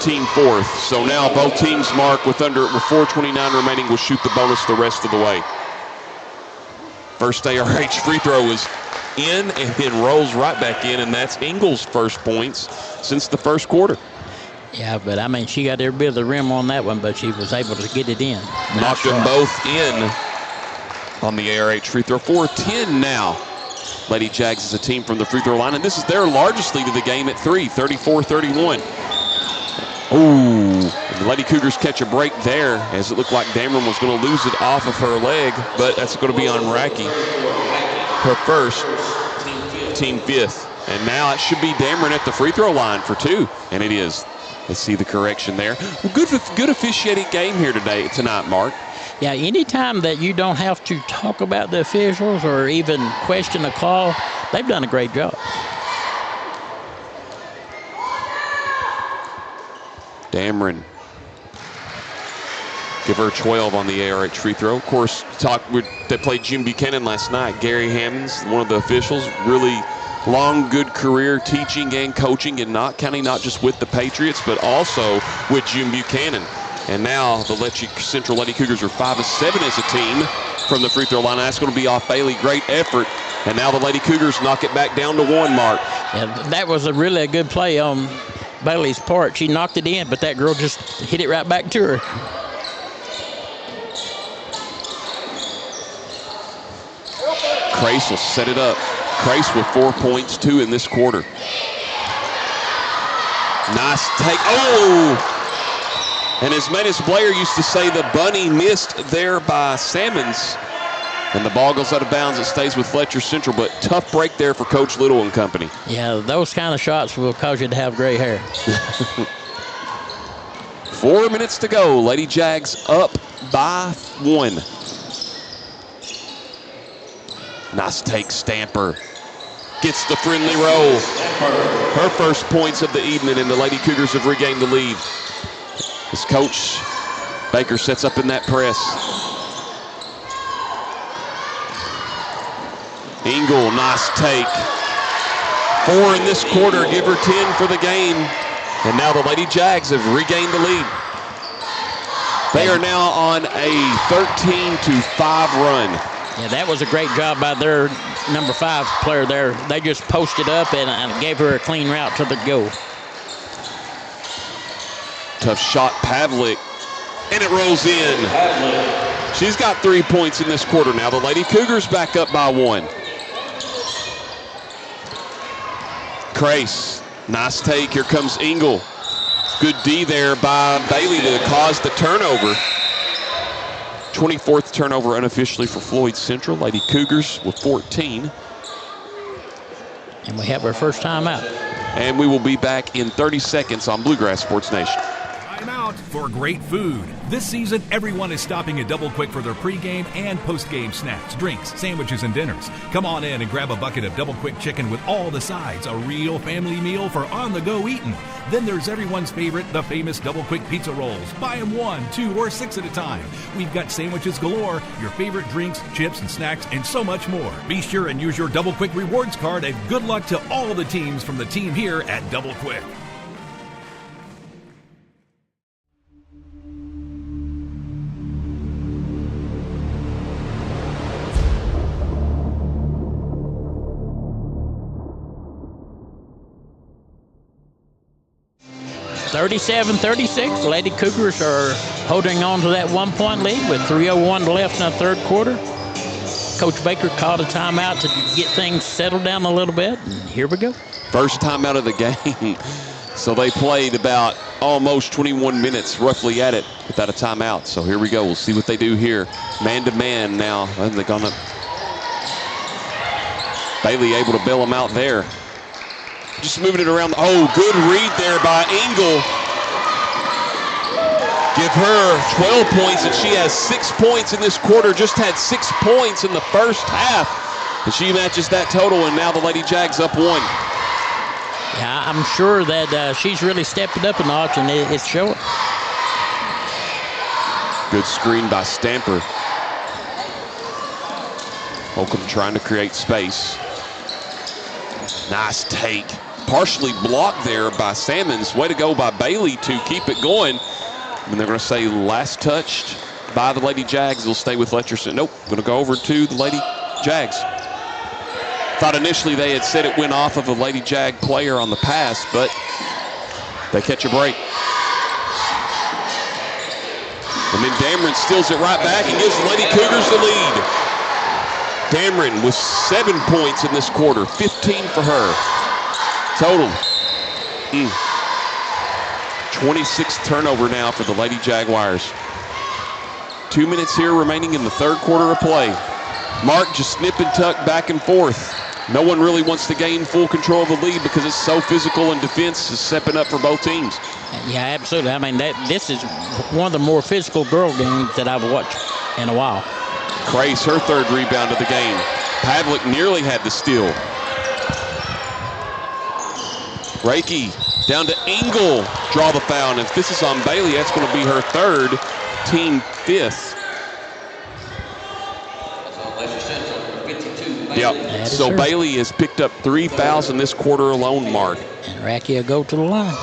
team fourth. So now both teams mark with 4:29 remaining will shoot the bonus the rest of the way. First ARH free throw is in and then rolls right back in, and that's Ingles' first points since the first quarter. Yeah, but I mean, she got every bit of the rim on that one, but she was able to get it in. Knocked them both in on the ARH free throw. 4-10 now. Lady Jags is a team from the free throw line, and this is their largest lead of the game at 3, 34-31. Ooh, and the Lady Cougars catch a break there as it looked like Dameron was going to lose it off of her leg, but that's going to be on Racky. Her first, team fifth. And now it should be Dameron at the free throw line for 2, and it is. Let's see the correction there. Well, good officiating game here tonight, Mark. Yeah, anytime that you don't have to talk about the officials or even question a call, they've done a great job. Dameron. Give her 12 on the ARH free throw. Of course, they played Jim Buchanan last night. Gary Hammonds, one of the officials, really long, good career teaching and coaching and not just with the Patriots, but also with Jim Buchanan. And now the Letcher Central Lady Cougars are 5 of 7 as a team from the free throw line. That's going to be off Bailey. Great effort. And now the Lady Cougars knock it back down to 1, Mark. Yeah, that was really a good play on Bailey's part. She knocked it in, but that girl just hit it right back to her. Crace will set it up. Crace with 4 points, 2 in this quarter. Nice take. Oh! And as Menace Blair used to say, the bunny missed there by Salmons. And the ball goes out of bounds. It stays with Letcher Central, but tough break there for Coach Little and company. Yeah, those kind of shots will cause you to have gray hair. 4 minutes to go. Lady Jags up by 1. Nice take, Stamper. Gets the friendly roll. Her first points of the evening, and the Lady Cougars have regained the lead. As Coach Baker sets up in that press. Ingle, nice take. 4 in this quarter, give her 10 for the game. And now the Lady Jags have regained the lead. They are now on a 13-5 run. Yeah, that was a great job by their number 5 player there. They just posted up and gave her a clean route to the goal. Tough shot, Pavlik, and it rolls in. She's got 3 points in this quarter now. The Lady Cougars back up by 1. Crace, nice take. Here comes Engel. Good D there by Bailey to cause the turnover. 24th turnover unofficially for Floyd Central. Lady Cougars with 14. And we have our first timeout. And we will be back in 30 seconds on Bluegrass Sports Nation. Timeout for great food. This season, everyone is stopping at Double Quick for their pregame and postgame snacks, drinks, sandwiches, and dinners. Come on in and grab a bucket of Double Quick chicken with all the sides, a real family meal for on-the-go eating. Then there's everyone's favorite, the famous Double Quick pizza rolls. Buy them 1, 2, or 6 at a time. We've got sandwiches galore, your favorite drinks, chips, and snacks, and so much more. Be sure and use your Double Quick rewards card, and good luck to all the teams from the team here at Double Quick. (37-36). Lady Cougars are holding on to that 1-point lead with 3:01 left in the third quarter. Coach Baker called a timeout to get things settled down a little bit, and here we go. First timeout of the game. So they played about almost 21 minutes roughly at it without a timeout. So here we go. We'll see what they do here. Man-to-man now. And they're gonna Bailey able to bail them out there. Just moving it around. Oh, good read there by Engel. Give her 12 points, and she has 6 points in this quarter. Just had 6 points in the first half. And she matches that total, and now the Lady Jags up 1. Yeah, I'm sure that she's really stepped it up a notch, and it's showing. Good screen by Stamper. Holcomb trying to create space. Nice take. Partially blocked there by Sammons. Way to go by Bailey to keep it going. And they're going to say last touched by the Lady Jags. They'll stay with Letcher. Nope, going to go over to the Lady Jags. Thought initially they had said it went off of a Lady Jag player on the pass, but they catch a break. And then Dameron steals it right back and gives the Lady Cougars the lead. Dameron with 7 points in this quarter, 15 for her. Total. 26th turnover now for the Lady Jaguars. 2 minutes here remaining in the third quarter of play. Mark just snip and tuck back and forth. No one really wants to gain full control of the lead because it's so physical, and defense is stepping up for both teams. Yeah, absolutely. I mean, this is one of the more physical girl games that I've watched in a while. Crace, her third rebound of the game. Pavlik nearly had the steal. Reiki down to Engel, draw the foul. And if this is on Bailey, that's going to be her third, team 5th. Yep, so Bailey has picked up 3 fouls in this quarter alone, Mark. And Racky will go to the line.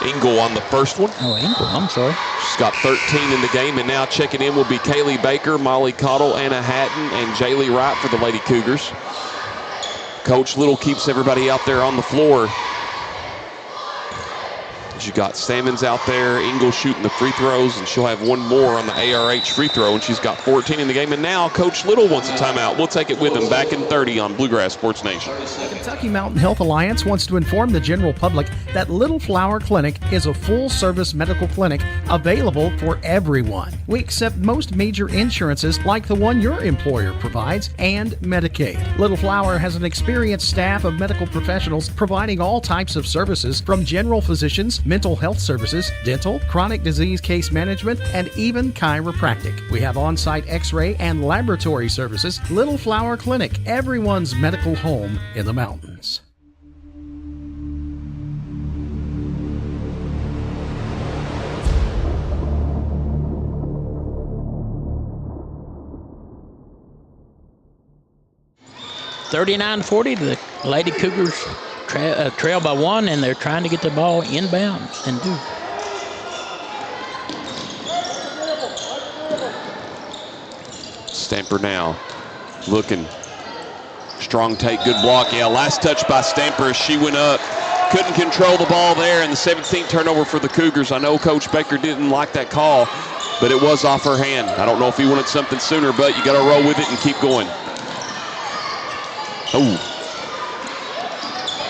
Engel on the first one. Oh, Engel, I'm sorry. She's got 13 in the game, and now checking in will be Kaylee Baker, Molly Cottle, Anna Hatton, and Jaylee Wright for the Lady Cougars. Coach Little keeps everybody out there on the floor. You got Sammons out there, Engel shooting the free throws, and she'll have one more on the ARH free throw, and she's got 14 in the game. And now Coach Little wants a timeout. We'll take it with him back in 30 on Bluegrass Sports Nation. The Kentucky Mountain Health Alliance wants to inform the general public that Little Flower Clinic is a full-service medical clinic available for everyone. We accept most major insurances like the one your employer provides and Medicaid. Little Flower has an experienced staff of medical professionals providing all types of services from general physicians, mental health services, dental, chronic disease case management, and even chiropractic. We have on-site x-ray and laboratory services. Little Flower Clinic, everyone's medical home in the mountains. (39-40), the Lady Cougars trail by 1, and they're trying to get the ball inbounds and do. Stamper now looking. Strong take, good block. Yeah, last touch by Stamper as she went up. Couldn't control the ball there, and the 17th turnover for the Cougars. I know Coach Baker didn't like that call, but it was off her hand. I don't know if he wanted something sooner, but you got to roll with it and keep going. Oh,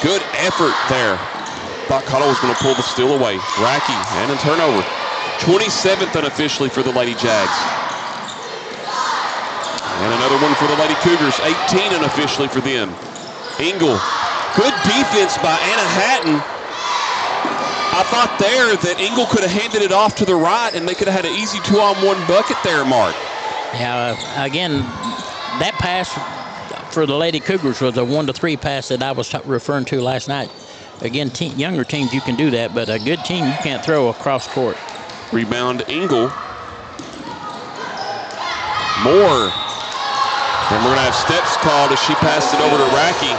good effort there. Thought Cottle was going to pull the steal away. Racky and a turnover. 27th unofficially for the Lady Jags. And another one for the Lady Cougars. 18 unofficially for them. Engel. Good defense by Anna Hatton. I thought there that Engel could have handed it off to the right and they could have had an easy 2-on-1 bucket there, Mark. Yeah, again, that pass for the Lady Cougars was a 1-to-3 pass that I was referring to last night. Again, younger teams, you can do that, but a good team, you can't throw across court. Rebound, Engel. Moore. And we're going to have steps called as she passed it over to Racky.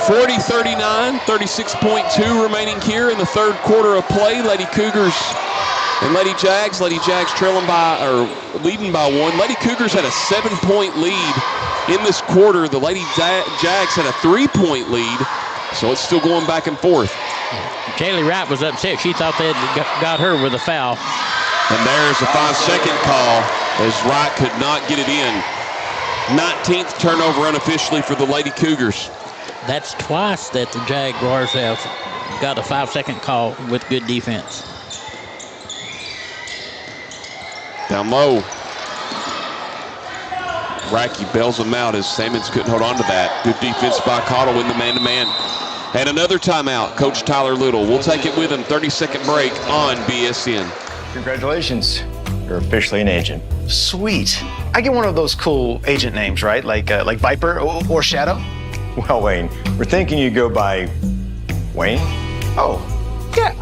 40-39, 36.2 remaining here in the third quarter of play. Lady Cougars and Lady Jags. Lady Jags trailing by, or leading by 1. Lady Cougars had a 7-point lead in this quarter. The Lady Jags had a 3-point lead, so it's still going back and forth. Jaylee Wright was upset. She thought they had got her with a foul. And there's a 5-second call as Wright could not get it in. 19th turnover unofficially for the Lady Cougars. That's twice that the Jaguars have got a 5-second call with good defense. Down low. Racky bails them out as Sammons couldn't hold on to that. Good defense by Cottle in the man-to-man. And another timeout. Coach Tyler Little. We'll take it with him. 30-second break on BSN. Congratulations. You're officially an agent. Sweet. I get one of those cool agent names, right? Like Viper or Shadow? Well, Wayne, we're thinking you go by Wayne? Oh, yeah.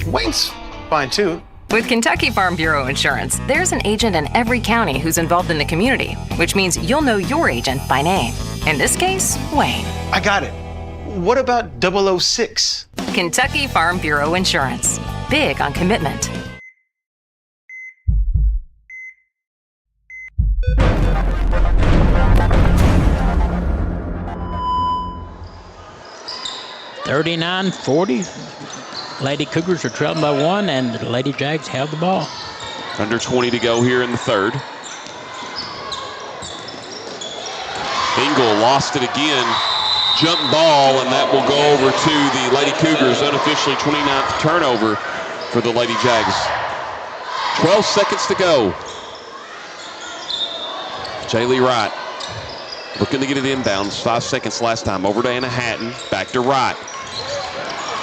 Wayne's fine, too. With Kentucky Farm Bureau Insurance, there's an agent in every county who's involved in the community, which means you'll know your agent by name. In this case, Wayne. I got it. What about 006? Kentucky Farm Bureau Insurance. Big on commitment. (39-40). Lady Cougars are trailing by 1, and the Lady Jags have the ball. Under 20 to go here in the third. Engel lost it again. Jump ball, and that will go over to the Lady Cougars. Unofficially 29th turnover for the Lady Jags. 12 seconds to go. Jaylee Wright looking to get it inbounds. 5 seconds last time. Over to Anna Hatton. Back to Wright.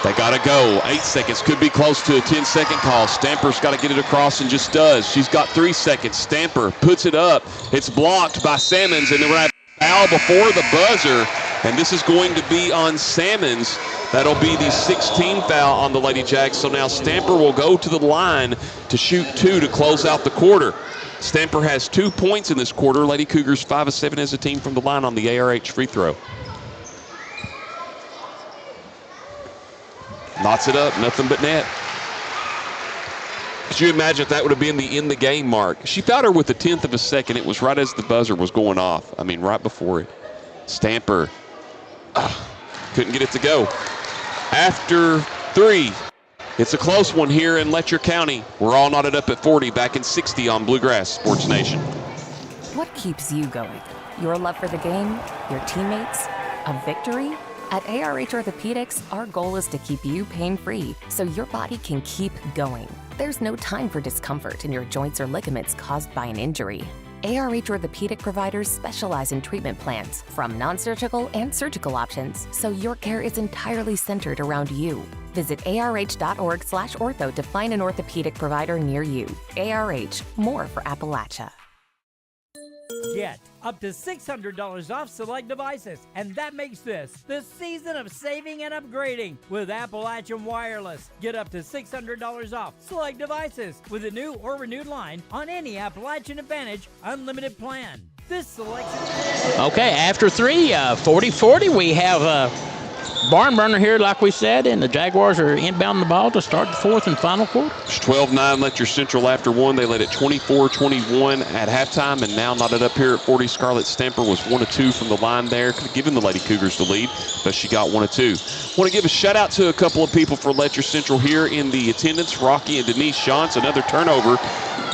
They got to go. 8 seconds. Could be close to a 10-second call. Stamper's got to get it across and just does. She's got 3 seconds. Stamper puts it up. It's blocked by Sammons, and then we're going to have a foul before the buzzer. And this is going to be on Sammons. That'll be the 16th foul on the Lady Jags. So now Stamper will go to the line to shoot 2 to close out the quarter. Stamper has 2 points in this quarter. Lady Cougars 5 of 7 as a team from the line on the ARH free throw. Knots it up, nothing but net. Could you imagine if that would have been the end the game mark? She fouled her with a 1/10 of a second. It was right as the buzzer was going off. I mean, right before it. Stamper couldn't get it to go. After 3, it's a close one here in Letcher County. We're all knotted up at 40, back in 60 on Bluegrass Sports Nation. What keeps you going? Your love for the game? Your teammates? A victory? At ARH Orthopedics, our goal is to keep you pain-free so your body can keep going. There's no time for discomfort in your joints or ligaments caused by an injury. ARH Orthopedic providers specialize in treatment plans, from non-surgical and surgical options, so your care is entirely centered around you. Visit arh.org/ortho to find an orthopedic provider near you. ARH, more for Appalachia. Get up to $600 off select devices, and that makes this the season of saving and upgrading with Appalachian Wireless. Get up to $600 off select devices with a new or renewed line on any Appalachian Advantage unlimited plan. This selection. Okay, after 3, 40-40, we have barn burner here, like we said, and the Jaguars are inbounding the ball to start the fourth and final quarter. It's 12-9 Letcher Central after 1. They led it 24-21 at halftime, and now knotted up here at 40. Scarlett Stamper was 1 of 2 from the line there. Could have given the Lady Cougars the lead, but she got 1 of 2. Want to give a shout out to a couple of people for Letcher Central here in the attendance. Rocky and Denise Shantz, another turnover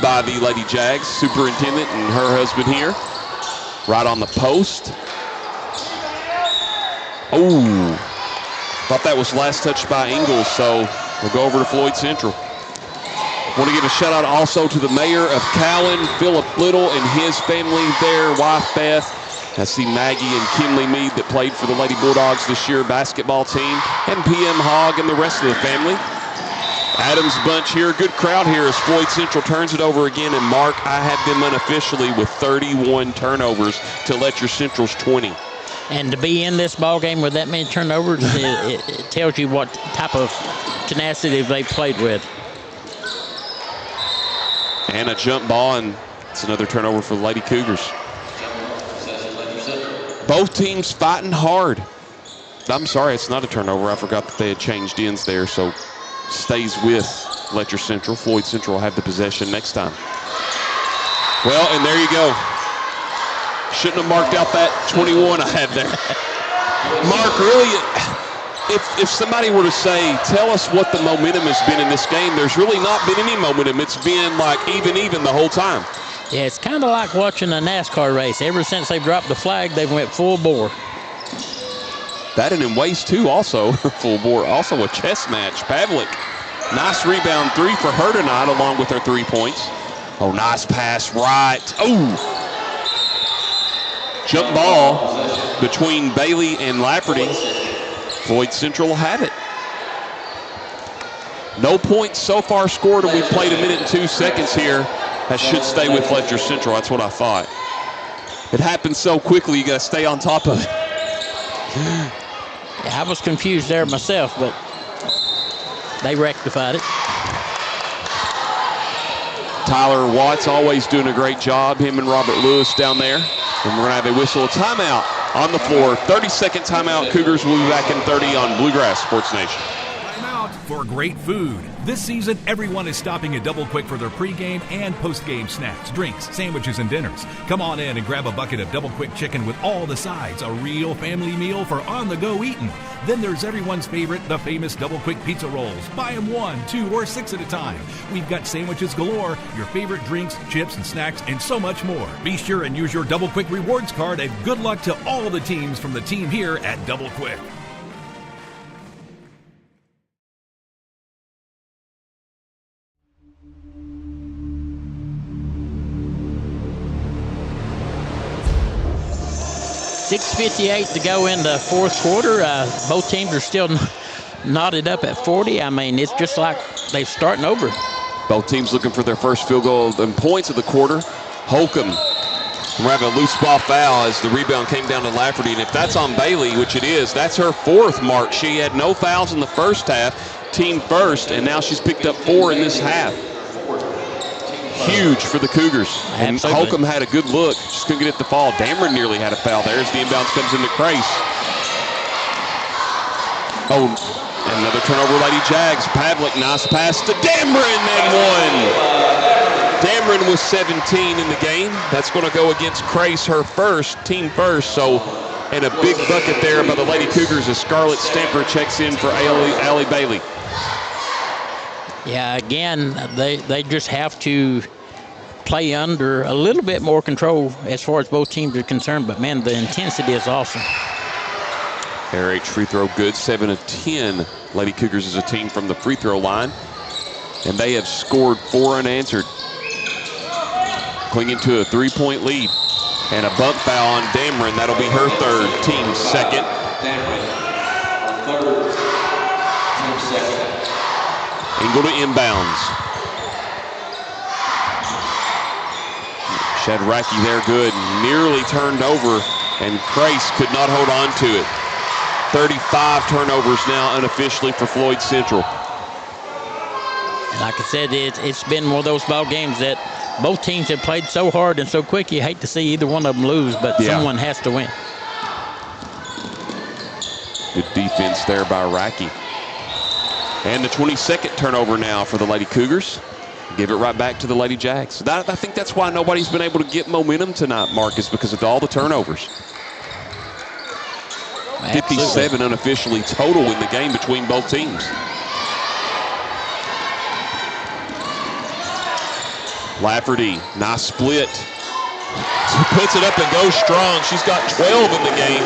by the Lady Jags. Superintendent and her husband here. Right on the post. Oh. Thought that was last touched by Ingles, so we'll go over to Floyd Central. Want to give a shout out also to the mayor of Cowan, Philip Little, and his family there, wife Beth. I see Maggie and Kimley Mead that played for the Lady Bulldogs this year basketball team, and PM Hogg and the rest of the family. Adams bunch here, good crowd here as Floyd Central turns it over again, and Mark, I have them unofficially with 31 turnovers to Letcher Central's 20. And to be in this ball game with that many turnovers, it tells you what type of tenacity they played with. And a jump ball, and it's another turnover for the Lady Cougars. Both teams fighting hard. I'm sorry, it's not a turnover. I forgot that they had changed ends there, so stays with Letcher Central. Floyd Central will have the possession next time. Well, and there you go. Shouldn't have marked out that 21 I had there. Mark, really, if somebody were to say, tell us what the momentum has been in this game, there's really not been any momentum. It's been like even the whole time. Yeah, it's kind of like watching a NASCAR race. Ever since they dropped the flag, they went full bore. That and in ways, too, also, full bore. Also a chess match. Pavlik, nice rebound 3 for her tonight, along with her 3 points. Oh, nice pass right. Oh! Jump ball between Bailey and Lafferty. Floyd Central will have it. No points so far scored, and we've played 1 minute and 2 seconds here. That should stay with Letcher Central. That's what I thought. It happens so quickly, you got to stay on top of it. Yeah, I was confused there myself, but they rectified it. Tyler Watts always doing a great job, him and Robert Lewis down there. And we're going to have a whistle, a timeout on the floor. 30-second timeout. Cougars will be back in 30 on Bluegrass Sports Nation. Timeout for great food. This season, everyone is stopping at Double Quick for their pregame and postgame snacks, drinks, sandwiches, and dinners. Come on in and grab a bucket of Double Quick chicken with all the sides, a real family meal for on-the-go eating. Then there's everyone's favorite, the famous Double Quick pizza rolls. Buy them 1, 2, or 6 at a time. We've got sandwiches galore, your favorite drinks, chips, and snacks, and so much more. Be sure and use your Double Quick rewards card, and good luck to all the teams from the team here at Double Quick. .6:58 to go in the fourth quarter. Both teams are still knotted up at 40. I mean, it's just like they're starting over. Both teams looking for their first field goal and points of the quarter. Holcomb we're having a loose ball foul as the rebound came down to Lafferty. And if that's on Bailey, which it is, that's her 4th mark. She had no fouls in the first half, team first, and now she's picked up 4 in this half. Huge for the Cougars. And Absolutely. Holcomb had a good look. Just couldn't get it to fall. Dameron nearly had a foul there as the inbounds comes into Crace. Oh, another turnover, Lady Jags. Pavlik, nice pass to Dameron and 1. Dameron was 17 in the game. That's going to go against Crace, her first, team first. So, and a big bucket there by the Lady Cougars as Scarlett Stamper checks in for Allie Bailey. Yeah, again, they just have to play under a little bit more control as far as both teams are concerned. But, man, the intensity is awesome. Air H free throw good, 7 of 10. Lady Cougars is a team from the free throw line. And they have scored 4 unanswered. Clinging to a 3-point lead. And a bump foul on Dameron. That'll be her 3rd, team 2nd. Ingle to inbounds. Shadracki there good. Nearly turned over, and Crace could not hold on to it. 35 turnovers now unofficially for Floyd Central. Like I said, it's been one of those ball games that both teams have played so hard and so quick, you hate to see either one of them lose, but someone has to win. Good defense there by Racky. And the 22nd turnover now for the Lady Cougars. Give it right back to the Lady Jags. I think that's why nobody's been able to get momentum tonight, Marcus, because of all the turnovers. 57 unofficially total in the game between both teams. Lafferty, nice split. She puts it up and goes strong. She's got 12 in the game.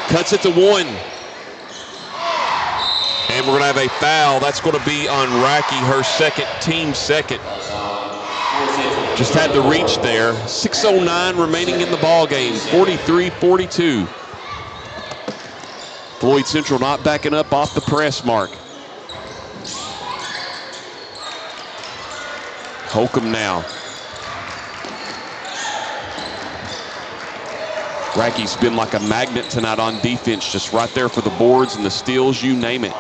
Cuts it to 1. And we're going to have a foul. That's going to be on Racky, her second, team second. Just had the reach there. 6:09 remaining in the ball game. 43-42. Floyd Central not backing up off the press mark. Holcomb now. Racky's been like a magnet tonight on defense, just right there for the boards and the steals, you name it.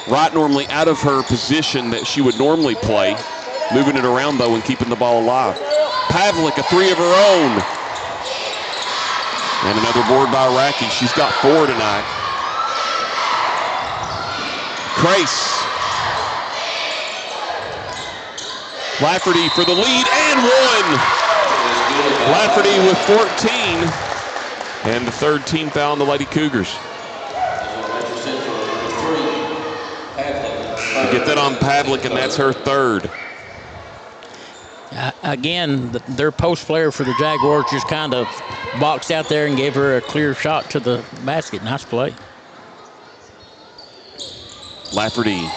Right normally out of her position that she would normally play, moving it around though and keeping the ball alive. Pavlik, a 3 of her own. And another board by Racky. She's got 4 tonight. Crace. Lafferty for the lead and 1. Lafferty with 14. And the third team foul on the Lady Cougars. You get that on Pavlik, and that's her third. Again, their post player for the Jaguars just kind of boxed out there and gave her a clear shot to the basket. Nice play. Lafferty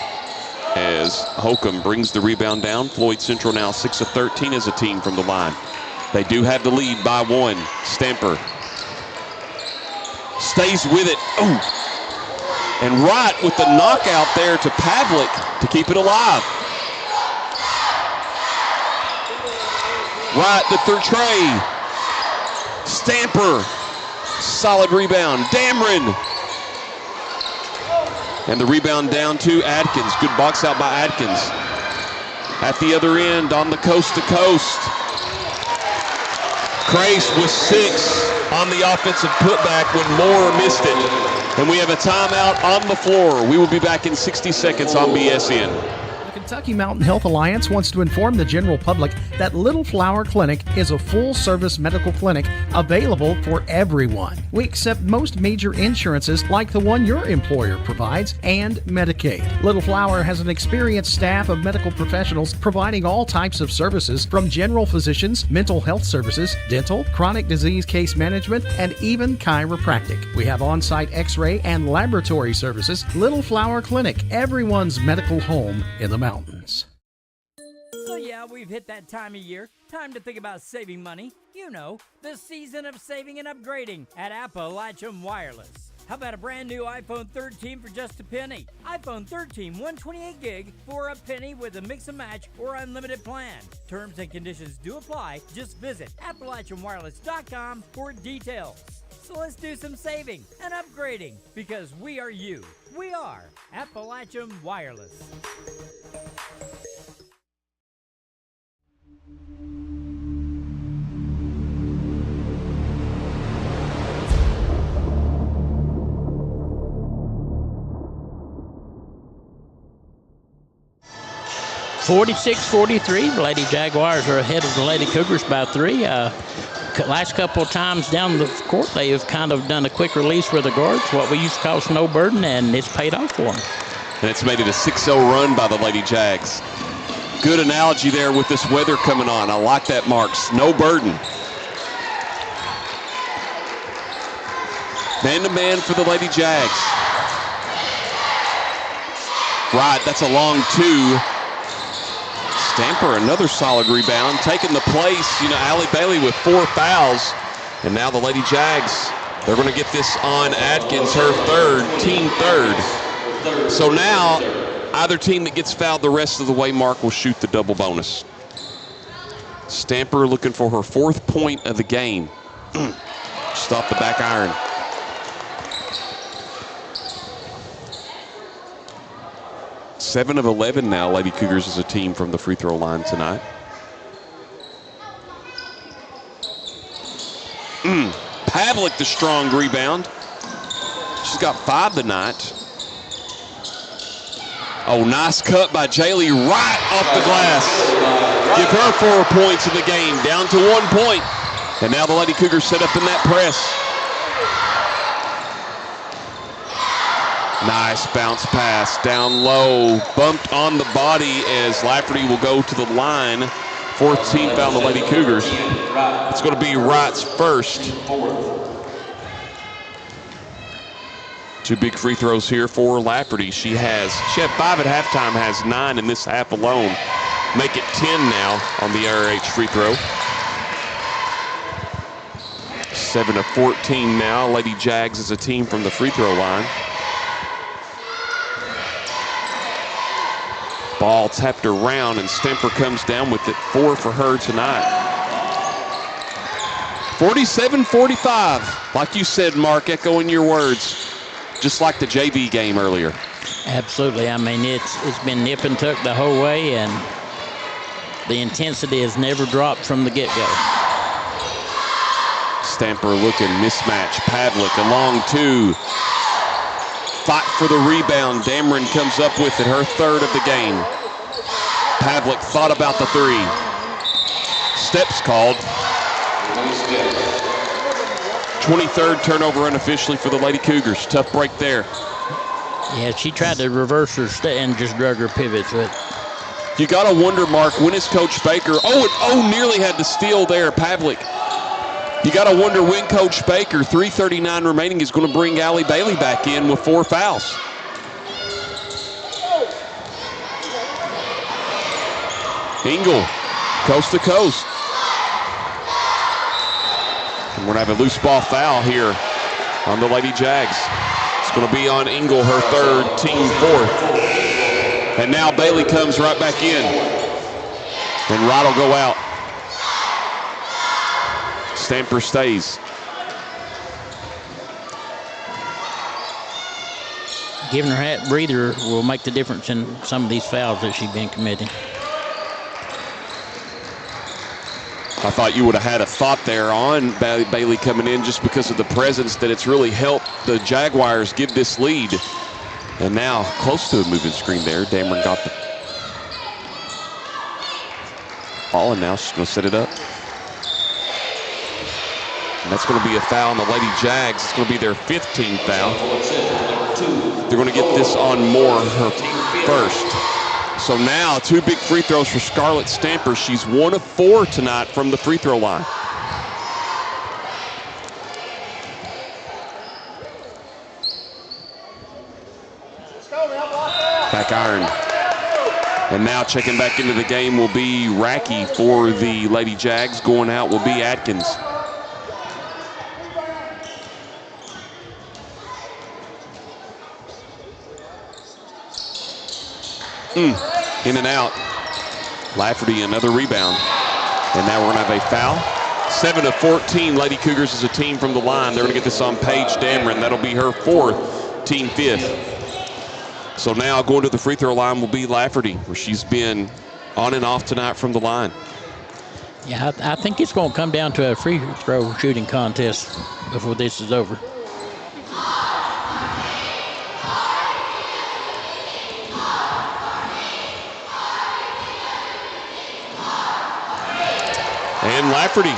as Holcomb brings the rebound down. Floyd Central now 6 of 13 as a team from the line. They do have the lead by 1. Stamper stays with it. Oh, and Wright with the knockout there to Pavlik to keep it alive. Wright the third tray. Stamper, solid rebound. Dameron. And the rebound down to Adkins. Good box out by Adkins. At the other end on the coast to coast. Crace with 6 on the offensive putback when Moore missed it. And we have a timeout on the floor. We will be back in 60 seconds on BSN. Kentucky Mountain Health Alliance wants to inform the general public that Little Flower Clinic is a full-service medical clinic available for everyone. We accept most major insurances like the one your employer provides and Medicaid. Little Flower has an experienced staff of medical professionals providing all types of services from general physicians, mental health services, dental, chronic disease case management, and even chiropractic. We have on-site x-ray and laboratory services. Little Flower Clinic, everyone's medical home in the mountains. So yeah, we've hit that time of year. Time to think about saving money. You know, the season of saving and upgrading at Appalachian Wireless. How about a brand new iPhone 13 for just a penny? iPhone 13 128 gig for a penny with a mix and match or unlimited plan. Terms and conditions do apply. Just visit AppalachianWireless.com for details. So let's do some saving and upgrading because we are you. We are Appalachian Wireless. (46-43). The Lady Jaguars are ahead of the Lady Cougars by 3. Last couple of times down the court, they have kind of done a quick release for the guards, what we used to call snow burden, and it's paid off for them. And it's made it a 6-0 run by the Lady Jags. Good analogy there with this weather coming on. I like that, Mark. Snow burden. Man-to-man for the Lady Jags. Right, that's a long 2. Stamper, another solid rebound, taking the place. Allie Bailey with 4 fouls. And now the Lady Jags, they're going to get this on Adkins, her third, team third. So now, either team that gets fouled the rest of the way, Mark, will shoot the double bonus. Stamper looking for her 4th point of the game. Just off the back iron. 7 of 11 now, Lady Cougars as a team from the free throw line tonight. Pavlik, the strong rebound. She's got 5 tonight. Oh, nice cut by Jaylee right off the glass. Give her 4 points in the game, down to 1 point. And now the Lady Cougars set up in that press. Nice bounce pass down low, bumped on the body as Lafferty will go to the line. 4th team foul on the Lady Cougars. It's going to be Wright's first. 2 big free throws here for Lafferty. She had 5 at halftime, has 9 in this half alone. Make it 10 now on the RH free throw. 7 of 14 now. Lady Jags as a team from the free throw line. Ball tapped around and Stemper comes down with it. 4 for her tonight. 47-45. Like you said, Mark, echoing your words. Just like the JV game earlier. Absolutely. I mean, it's been nip and tuck the whole way, and the intensity has never dropped from the get-go. Stamper looking mismatch. Pavlik along 2. Fight for the rebound. Dameron comes up with it, her 3rd of the game. Pavlik thought about the 3. Steps called. 23rd turnover unofficially for the Lady Cougars. Tough break there. Yeah, she tried to reverse her and just drug her pivots. But you got to wonder, Mark, when is Coach Baker? Nearly had to steal there, Pavlik. You got to wonder when Coach Baker, 3:39 remaining, is going to bring Allie Bailey back in with 4 fouls. Engel, coast to coast. And we're going to have a loose ball foul here on the Lady Jags. It's going to be on Engel, her 3rd, team 4th. And now Bailey comes right back in. And Wright will go out. Stamper stays. Giving her that breather will make the difference in some of these fouls that she's been committing. I thought you would have had a thought there on Bailey coming in just because of the presence that it's really helped the Jaguars give this lead. And now close to a moving screen there. Dameron got the ball, and now she's going to set it up. And that's going to be a foul on the Lady Jags. It's going to be their 5th team foul. They're going to get this on Moore, her 1st. So now 2 big free throws for Scarlett Stamper. She's 1 of 4 tonight from the free throw line. Back iron. And now checking back into the game will be Racky for the Lady Jags. Going out will be Atkins. In and out. Lafferty, another rebound. And now we're going to have a foul. 7 of 14, Lady Cougars as a team from the line. They're going to get this on Paige Dameron. That'll be her 4th, team 5th. So now going to the free throw line will be Lafferty, where she's been on and off tonight from the line. Yeah, I think it's going to come down to a free throw shooting contest before this is over. And Lafferty,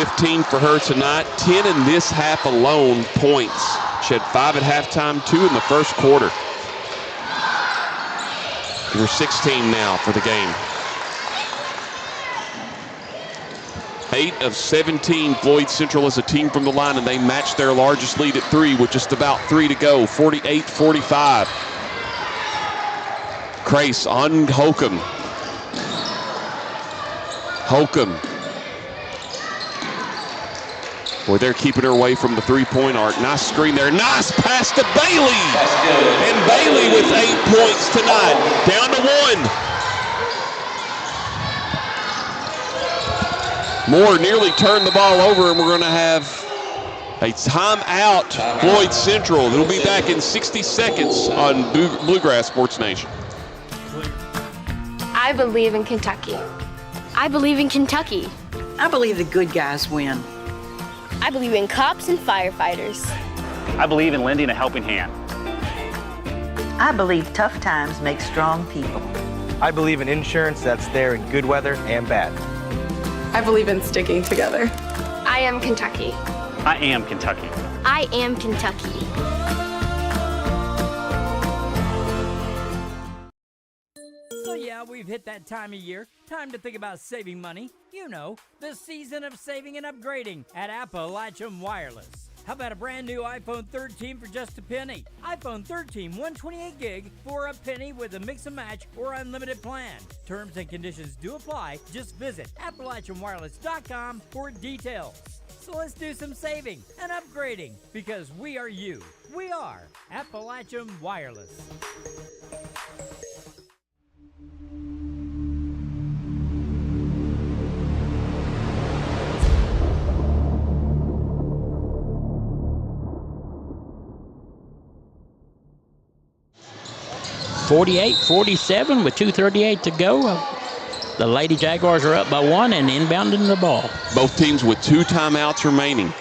15 for her tonight, 10 in this half alone points. She had 5 at halftime, 2 in the first quarter. We're 16 now for the game. 8 of 17, Floyd Central as a team from the line, and they match their largest lead at 3 with just about 3 to go, 48-45. Crace on Holcomb. Boy, they're keeping her away from the three-point arc. Nice screen there. Nice pass to Bailey. And Bailey with 8 points tonight. Down to 1. Moore nearly turned the ball over, and we're going to have A timeout, Floyd Central. It'll be back in 60 seconds on Bluegrass Sports Nation. I believe in Kentucky. I believe in Kentucky. I believe the good guys win. I believe in cops and firefighters. I believe in lending a helping hand. I believe tough times make strong people. I believe in insurance that's there in good weather and bad. I believe in sticking together. I am Kentucky. I am Kentucky. I am Kentucky. So yeah, we've hit that time of year. Time to think about saving money. You know, the season of saving and upgrading at Appalachian Wireless. How about a brand new iPhone 13 for just a penny? iPhone 13 128 gig for a penny with a mix and match or unlimited plan. Terms and conditions do apply. Just visit AppalachianWireless.com for details. So let's do some saving and upgrading because we are you. We are Appalachian Wireless. (48-47) with 2:38 to go. The Lady Jaguars are up by 1 and inbounding the ball. Both teams with 2 timeouts remaining.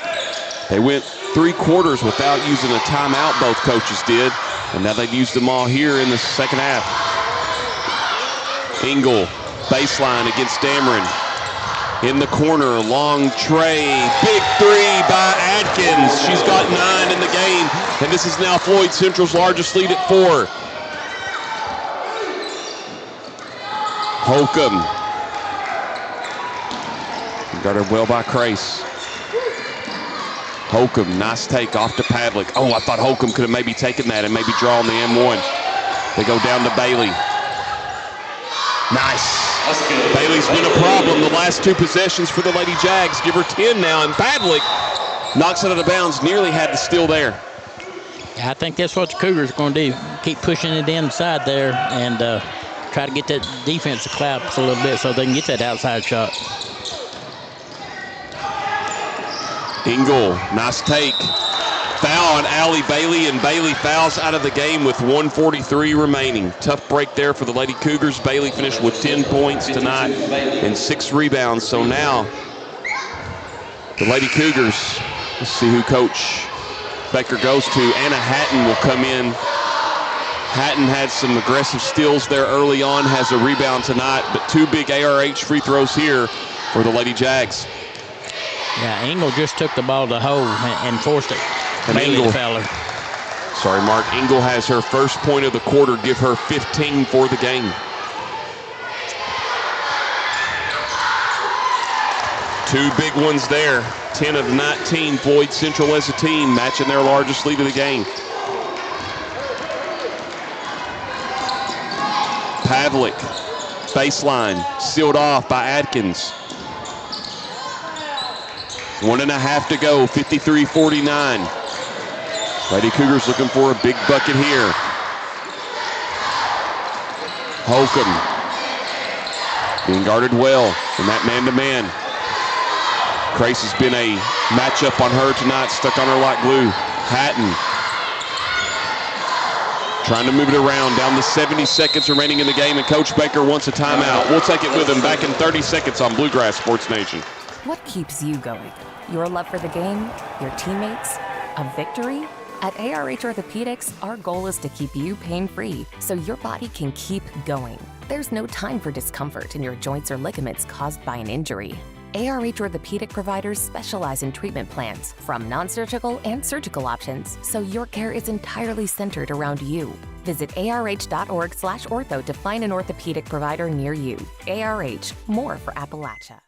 They went 3 quarters without using a timeout, both coaches did, and now they've used them all here in the second half. Engel, baseline against Dameron. In the corner, long tray, big 3 by Adkins. She's got 9 in the game, and this is now Floyd Central's largest lead at 4. Holcomb. Guarded well by Crace. Holcomb, nice take off to Pavlik. Oh, I thought Holcomb could have maybe taken that and maybe drawn the M1. They go down to Bailey. Nice. Bailey's been a problem the last 2 possessions for the Lady Jags. Give her 10 now, and Pavlik knocks it out of bounds. Nearly had the steal there. I think that's what the Cougars are going to do. Keep pushing it inside there and try to get that defense to collapse a little bit so they can get that outside shot. Engel, nice take. Foul on Allie Bailey, and Bailey fouls out of the game with 1:43 remaining. Tough break there for the Lady Cougars. Bailey finished with 10 points tonight and 6 rebounds. So now the Lady Cougars, let's see who Coach Baker goes to. Anna Hatton will come in. Hatton had some aggressive steals there early on, has a rebound tonight, but 2 big ARH free throws here for the Lady Jags. Yeah, Engel just took the ball to Hoe and forced it. And Bailey Engel, fell her. Sorry, Mark. Engel has her first point of the quarter, give her 15 for the game. 2 big ones there. 10 of 19. Floyd Central as a team, matching their largest lead of the game. Pavlik, baseline, sealed off by Adkins. 1.5 to go, 53-49. Lady Cougars looking for a big bucket here. Holcomb being guarded well in that man-to-man. Crace has been a matchup on her tonight, stuck on her like glue. Hatton trying to move it around, down to 70 seconds remaining in the game, and Coach Baker wants a timeout. We'll take it with him back in 30 seconds on Bluegrass Sports Nation. What keeps you going? Your love for the game? Your teammates? A victory? At ARH Orthopedics, our goal is to keep you pain-free so your body can keep going. There's no time for discomfort in your joints or ligaments caused by an injury. ARH Orthopedic providers specialize in treatment plans, from non-surgical and surgical options, so your care is entirely centered around you. Visit arh.org/ortho to find an orthopedic provider near you. ARH, more for Appalachia.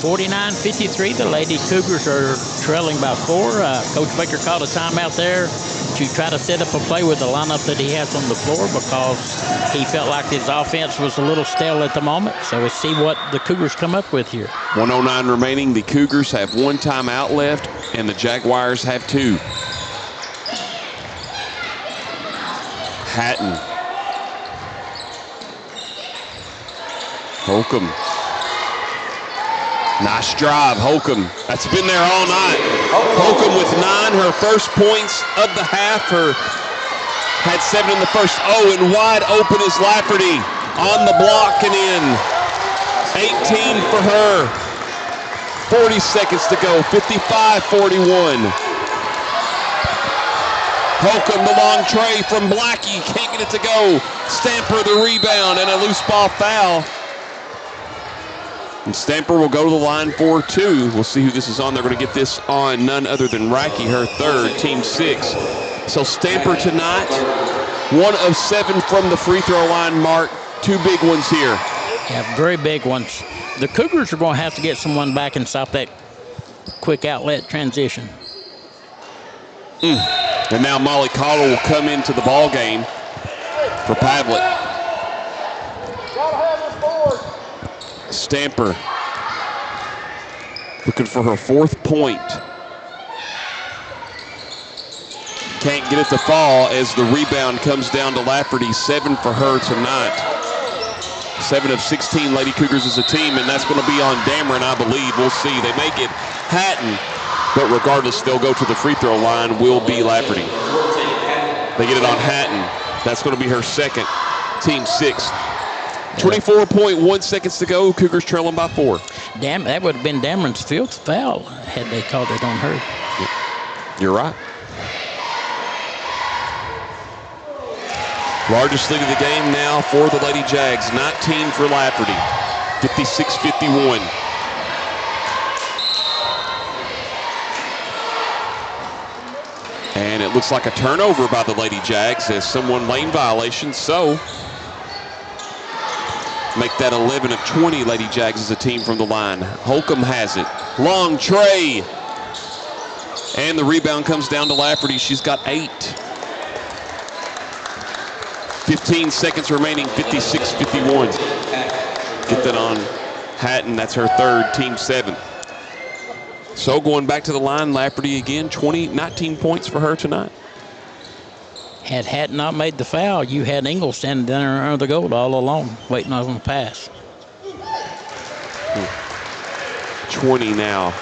49-53, the Lady Cougars are trailing by 4. Coach Baker called a timeout there to try to set up a play with the lineup that he has on the floor because he felt like his offense was a little stale at the moment. So let's see what the Cougars come up with here. 1:09 remaining. The Cougars have 1 timeout left, and the Jaguars have 2. Hatton Holcomb. Nice drive, Holcomb. That's been there all night. Holcomb with 9, her first points of the half. Had 7 in the first. Oh, and wide open is Lafferty on the block and in. 18 for her. 40 seconds to go. 55-41. Holcomb, the long tray from Blackie. Can't get it to go. Stamper the rebound and a loose ball foul. And Stamper will go to the line for 2. We'll see who this is on. They're going to get this on none other than Racky, her third, team 6. So Stamper tonight, 1 of 7 from the free throw line, Mark. 2 big ones here. Yeah, very big ones. The Cougars are going to have to get someone back and stop that quick outlet transition. And now Molly Caldwell will come into the ball game for Pavlik. Stamper looking for her 4th point. Can't get it to fall as the rebound comes down to Lafferty. 7 for her tonight. 7 of 16 Lady Cougars as a team, and that's going to be on Dameron, I believe. We'll see. They make it Hatton, but regardless, they'll go to the free throw line. Will be Lafferty. They get it on Hatton. That's going to be her 2nd, team 6. 24.1 seconds to go. Cougars trailing by 4. Damn, that would have been Dameron's 5th foul had they called it on her. You're right. Largest lead of the game now for the Lady Jags. 19 for Lafferty. 56-51. And it looks like a turnover by the Lady Jags as someone lane violation. So make that 11 of 20 Lady Jags as a team from the line. Holcomb has it. Long tray. And the rebound comes down to Lafferty. She's got 8. 15 seconds remaining, 56-51. Get that on Hatton. That's her 3rd, team 7. So going back to the line, Lafferty again, 19 points for her tonight. Had Hatton not made the foul, you had Ingles standing down there under the goal all alone, waiting on the pass. 20 now.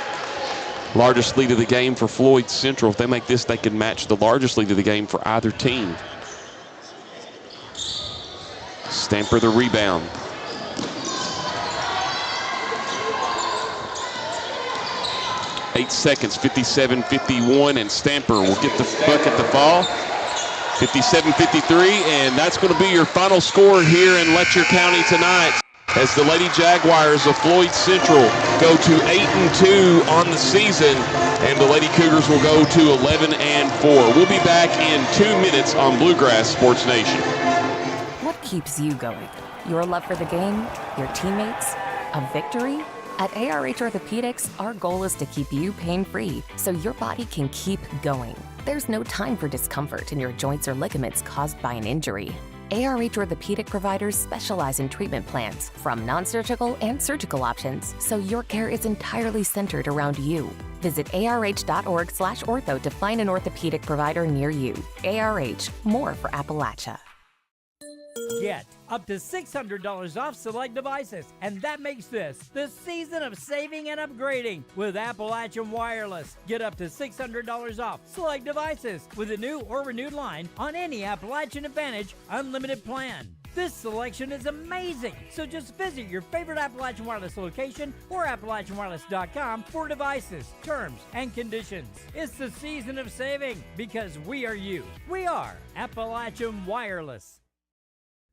Largest lead of the game for Floyd Central. If they make this, they can match the largest lead of the game for either team. Stamper the rebound. Eight seconds, 57-51, and Stamper will get the bucket to fall. 57-53, and that's going to be your final score here in Letcher County tonight as the Lady Jaguars of Floyd Central go to 8-2 on the season, and the Lady Cougars will go to 11-4. We'll be back in 2 minutes on Bluegrass Sports Nation. What keeps you going? Your love for the game? Your teammates? A victory? At ARH Orthopedics, our goal is to keep you pain-free so your body can keep going. There's no time for discomfort in your joints or ligaments caused by an injury. ARH Orthopedic providers specialize in treatment plans, from non-surgical and surgical options, so your care is entirely centered around you. Visit arh.org/ortho to find an orthopedic provider near you. ARH, more for Appalachia. Get up to $600 off select devices, and that makes this the season of saving and upgrading with Appalachian Wireless. Get up to $600 off select devices with a new or renewed line on any Appalachian Advantage unlimited plan. This selection is amazing, so just visit your favorite Appalachian Wireless location or AppalachianWireless.com for devices, terms, and conditions. It's the season of saving because we are you. We are Appalachian Wireless.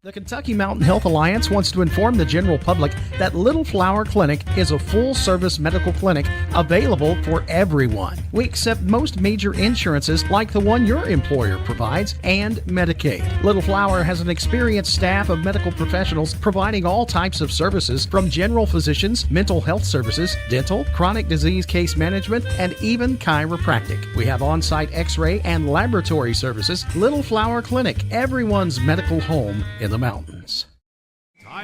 The Kentucky Mountain Health Alliance wants to inform the general public that Little Flower Clinic is a full-service medical clinic available for everyone. We accept most major insurances like the one your employer provides and Medicaid. Little Flower has an experienced staff of medical professionals providing all types of services from general physicians, mental health services, dental, chronic disease case management, and even chiropractic. We have on-site x-ray and laboratory services. Little Flower Clinic, everyone's medical home in the mountains.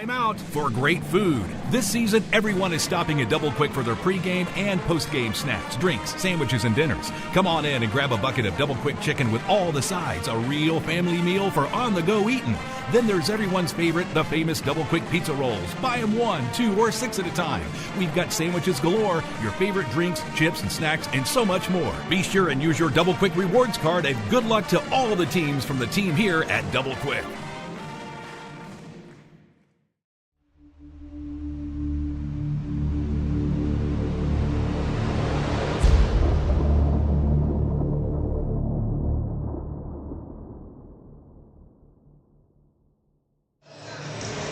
Time out for great food. This season, everyone is stopping at Double Quick for their pregame and postgame snacks, drinks, sandwiches, and dinners. Come on in and grab a bucket of Double Quick chicken with all the sides, a real family meal for on-the-go eating. Then there's everyone's favorite, the famous Double Quick pizza rolls. Buy them 1, 2, or 6 at a time. We've got sandwiches galore, your favorite drinks, chips, and snacks, and so much more. Be sure and use your Double Quick rewards card, and good luck to all the teams from the team here at Double Quick.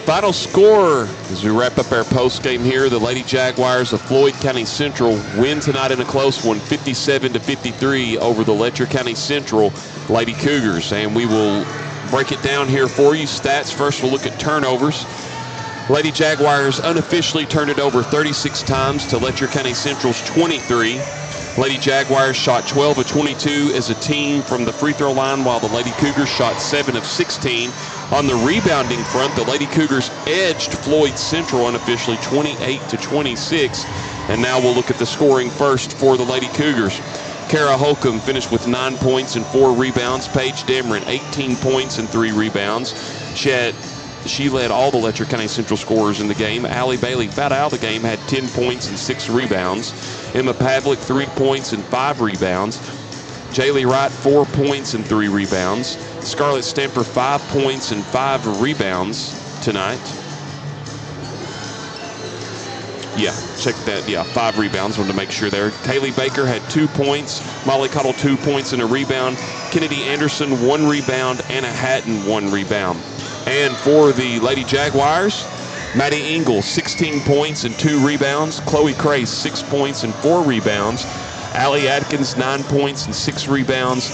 Final score as we wrap up our post game here: the Lady Jaguars of Floyd County Central win tonight in a close one, 57-53 over the Letcher County Central Lady Cougars. And we will break it down here for you. Stats first, we'll look at turnovers. Lady Jaguars unofficially turned it over 36 times to Letcher County Central's 23. Lady Jaguars shot 12 of 22 as a team from the free throw line, while the Lady Cougars shot 7 of 16. On the rebounding front, the Lady Cougars edged Floyd Central unofficially 28-26. And now we'll look at the scoring first for the Lady Cougars. Kara Holcomb finished with 9 points and 4 rebounds. Paige Dameron, 18 points and 3 rebounds. She led all the Letcher County Central scorers in the game. Allie Bailey, fouled out of the game, had 10 points and 6 rebounds. Emma Pavlik, 3 points and 5 rebounds. Jaylee Wright, 4 points and 3 rebounds. Scarlett Stamper, 5 points and 5 rebounds tonight. Yeah, check that. Yeah, 5 rebounds. Wanted to make sure there. Kaylee Baker had 2 points. Molly Cottle, 2 points and a rebound. Kennedy Anderson, 1 rebound. Anna Hatton, 1 rebound. And for the Lady Jaguars, Maddie Engel, 16 points and 2 rebounds. Chloe Crace, 6 points and 4 rebounds. Allie Atkins, 9 points and 6 rebounds.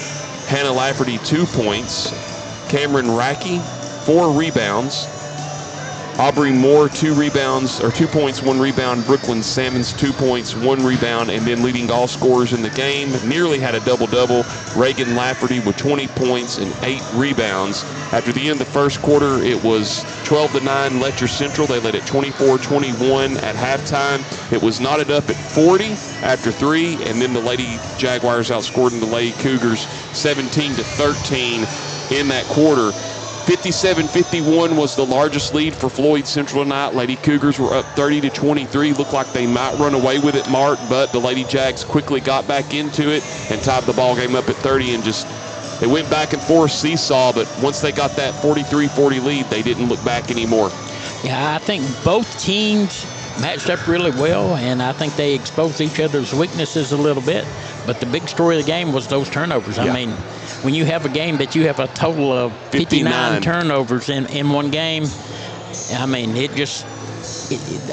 Hannah Lafferty, 2 points. Cameron Racky, 4 rebounds. Aubrey Moore, 2 rebounds, or 2 points, 1 rebound. Brooklyn Salmons, 2 points, 1 rebound. And then leading all scorers in the game, nearly had a double-double, Reagan Lafferty with 20 points and 8 rebounds. After the end of the first quarter, it was 12-9 Letcher Central. They led at 24-21 at halftime. It was knotted up at 40 after 3, and then the Lady Jaguars outscored the Lady Cougars 17-13 in that quarter. 57-51 was the largest lead for Floyd Central tonight. Lady Cougars were up 30-23. Looked like they might run away with it, Mark, but the Lady Jags quickly got back into it and tied the ball game up at 30, and they went back and forth, seesaw, but once they got that 43-40 lead, they didn't look back anymore. Yeah, I think both teams matched up really well, and I think they exposed each other's weaknesses a little bit. But the big story of the game was those turnovers. Yeah. I mean, when you have a game that you have a total of 59 turnovers in one game, I mean,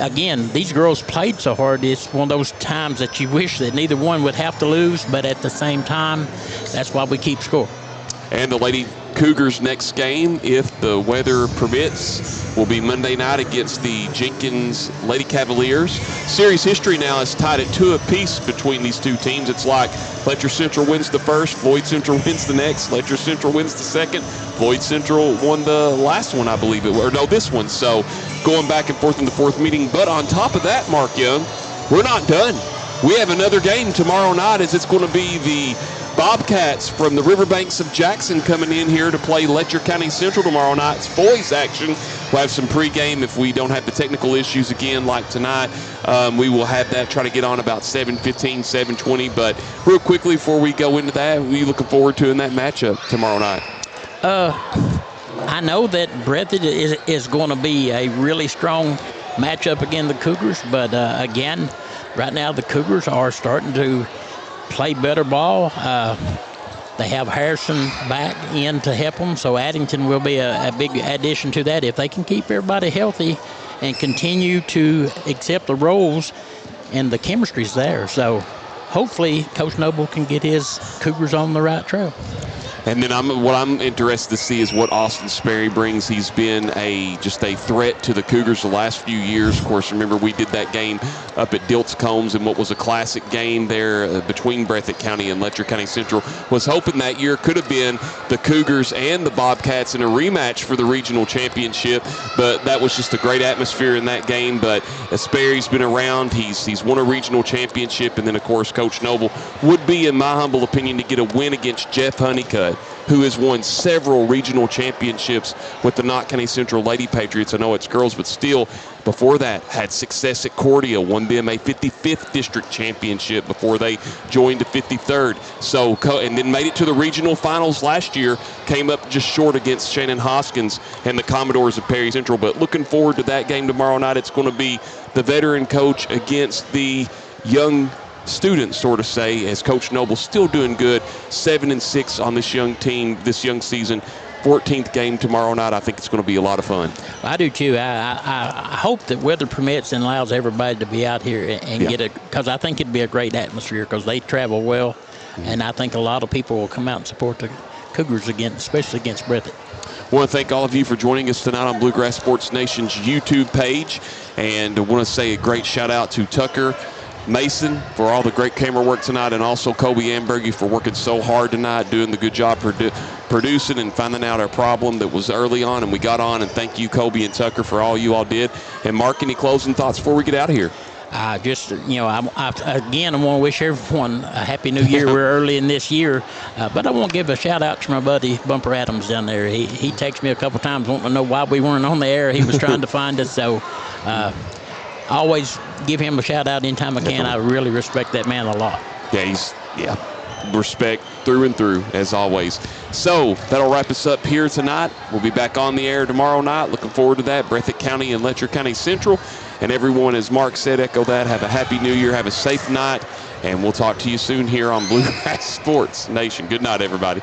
again, these girls played so hard. It's one of those times that you wish that neither one would have to lose, but at the same time, that's why we keep score. And the Lady Cougars' next game, if the weather permits, will be Monday night against the Jenkins Lady Cavaliers. Series history now is tied at 2 apiece between these two teams. It's like Letcher Central wins the first, Floyd Central wins the next, Letcher Central wins the second, Floyd Central won the last one, I believe it was, or no, this one. So going back and forth in the fourth meeting. But on top of that, Mark Young, we're not done. We have another game tomorrow night, as it's going to be the Bobcats from the Riverbanks of Jackson coming in here to play Letcher County Central tomorrow night. It's boys action. We'll have some pregame if we don't have the technical issues again like tonight. We will have that, try to get on about 7:15, 7:20. But real quickly before we go into that, what are you looking forward to in that matchup tomorrow night? I know that Breathitt is going to be a really strong matchup against the Cougars, but again, right now the Cougars are starting to play better ball. They have Harrison back in to help them, so Addington will be a big addition to that. If they can keep everybody healthy and continue to accept the roles, and the chemistry's there. So hopefully Coach Noble can get his Cougars on the right trail. And then what I'm interested to see is what Austin Sperry brings. He's been just a threat to the Cougars the last few years. Of course, remember we did that game up at Diltz Combs in what was a classic game there between Breathitt County and Letcher County Central. Was hoping that year could have been the Cougars and the Bobcats in a rematch for the regional championship, but that was just a great atmosphere in that game. But Sperry's been around. He's won a regional championship, and then, of course, Coach Noble would be, in my humble opinion, to get a win against Jeff Honeycutt, who has won several regional championships with the Knott County Central Lady Patriots. I know it's girls, but still, before that, had success at Cordia, won them a 55th district championship before they joined the 53rd. So, and then made it to the regional finals last year, came up just short against Shannon Hoskins and the Commodores of Perry Central. But looking forward to that game tomorrow night. It's going to be the veteran coach against the young students, sort of say, as Coach Noble's still doing good, 7-6 on this young team, this young season. 14th game tomorrow night. I think it's going to be a lot of fun. I do too. I hope that weather permits and allows everybody to be out here and get it, because I think it'd be a great atmosphere because they travel well, and I think a lot of people will come out and support the Cougars again, especially against Breathitt. I want to thank all of you for joining us tonight on Bluegrass Sports Nation's YouTube page, and I want to say a great shout out to Tucker Mason for all the great camera work tonight, and also Kobe Ambergy for working so hard tonight, doing the good job producing and finding out our problem that was early on, and we got on. And thank you, Kobe and Tucker, for all you all did. And Mark, any closing thoughts before we get out of here? I want to wish everyone a Happy New Year. We're early in this year, but I want to give a shout out to my buddy Bumper Adams down there. He texted me a couple times wanting to know why we weren't on the air. He was trying to find us, so I always give him a shout out anytime I can. I really respect that man a lot. Respect through and through, as always. So that'll wrap us up here tonight. We'll be back on the air tomorrow night. Looking forward to that. Breathitt County and Letcher County Central. And everyone, as Mark said, echo that. Have a happy New Year. Have a safe night. And we'll talk to you soon here on Bluegrass Sports Nation. Good night, everybody.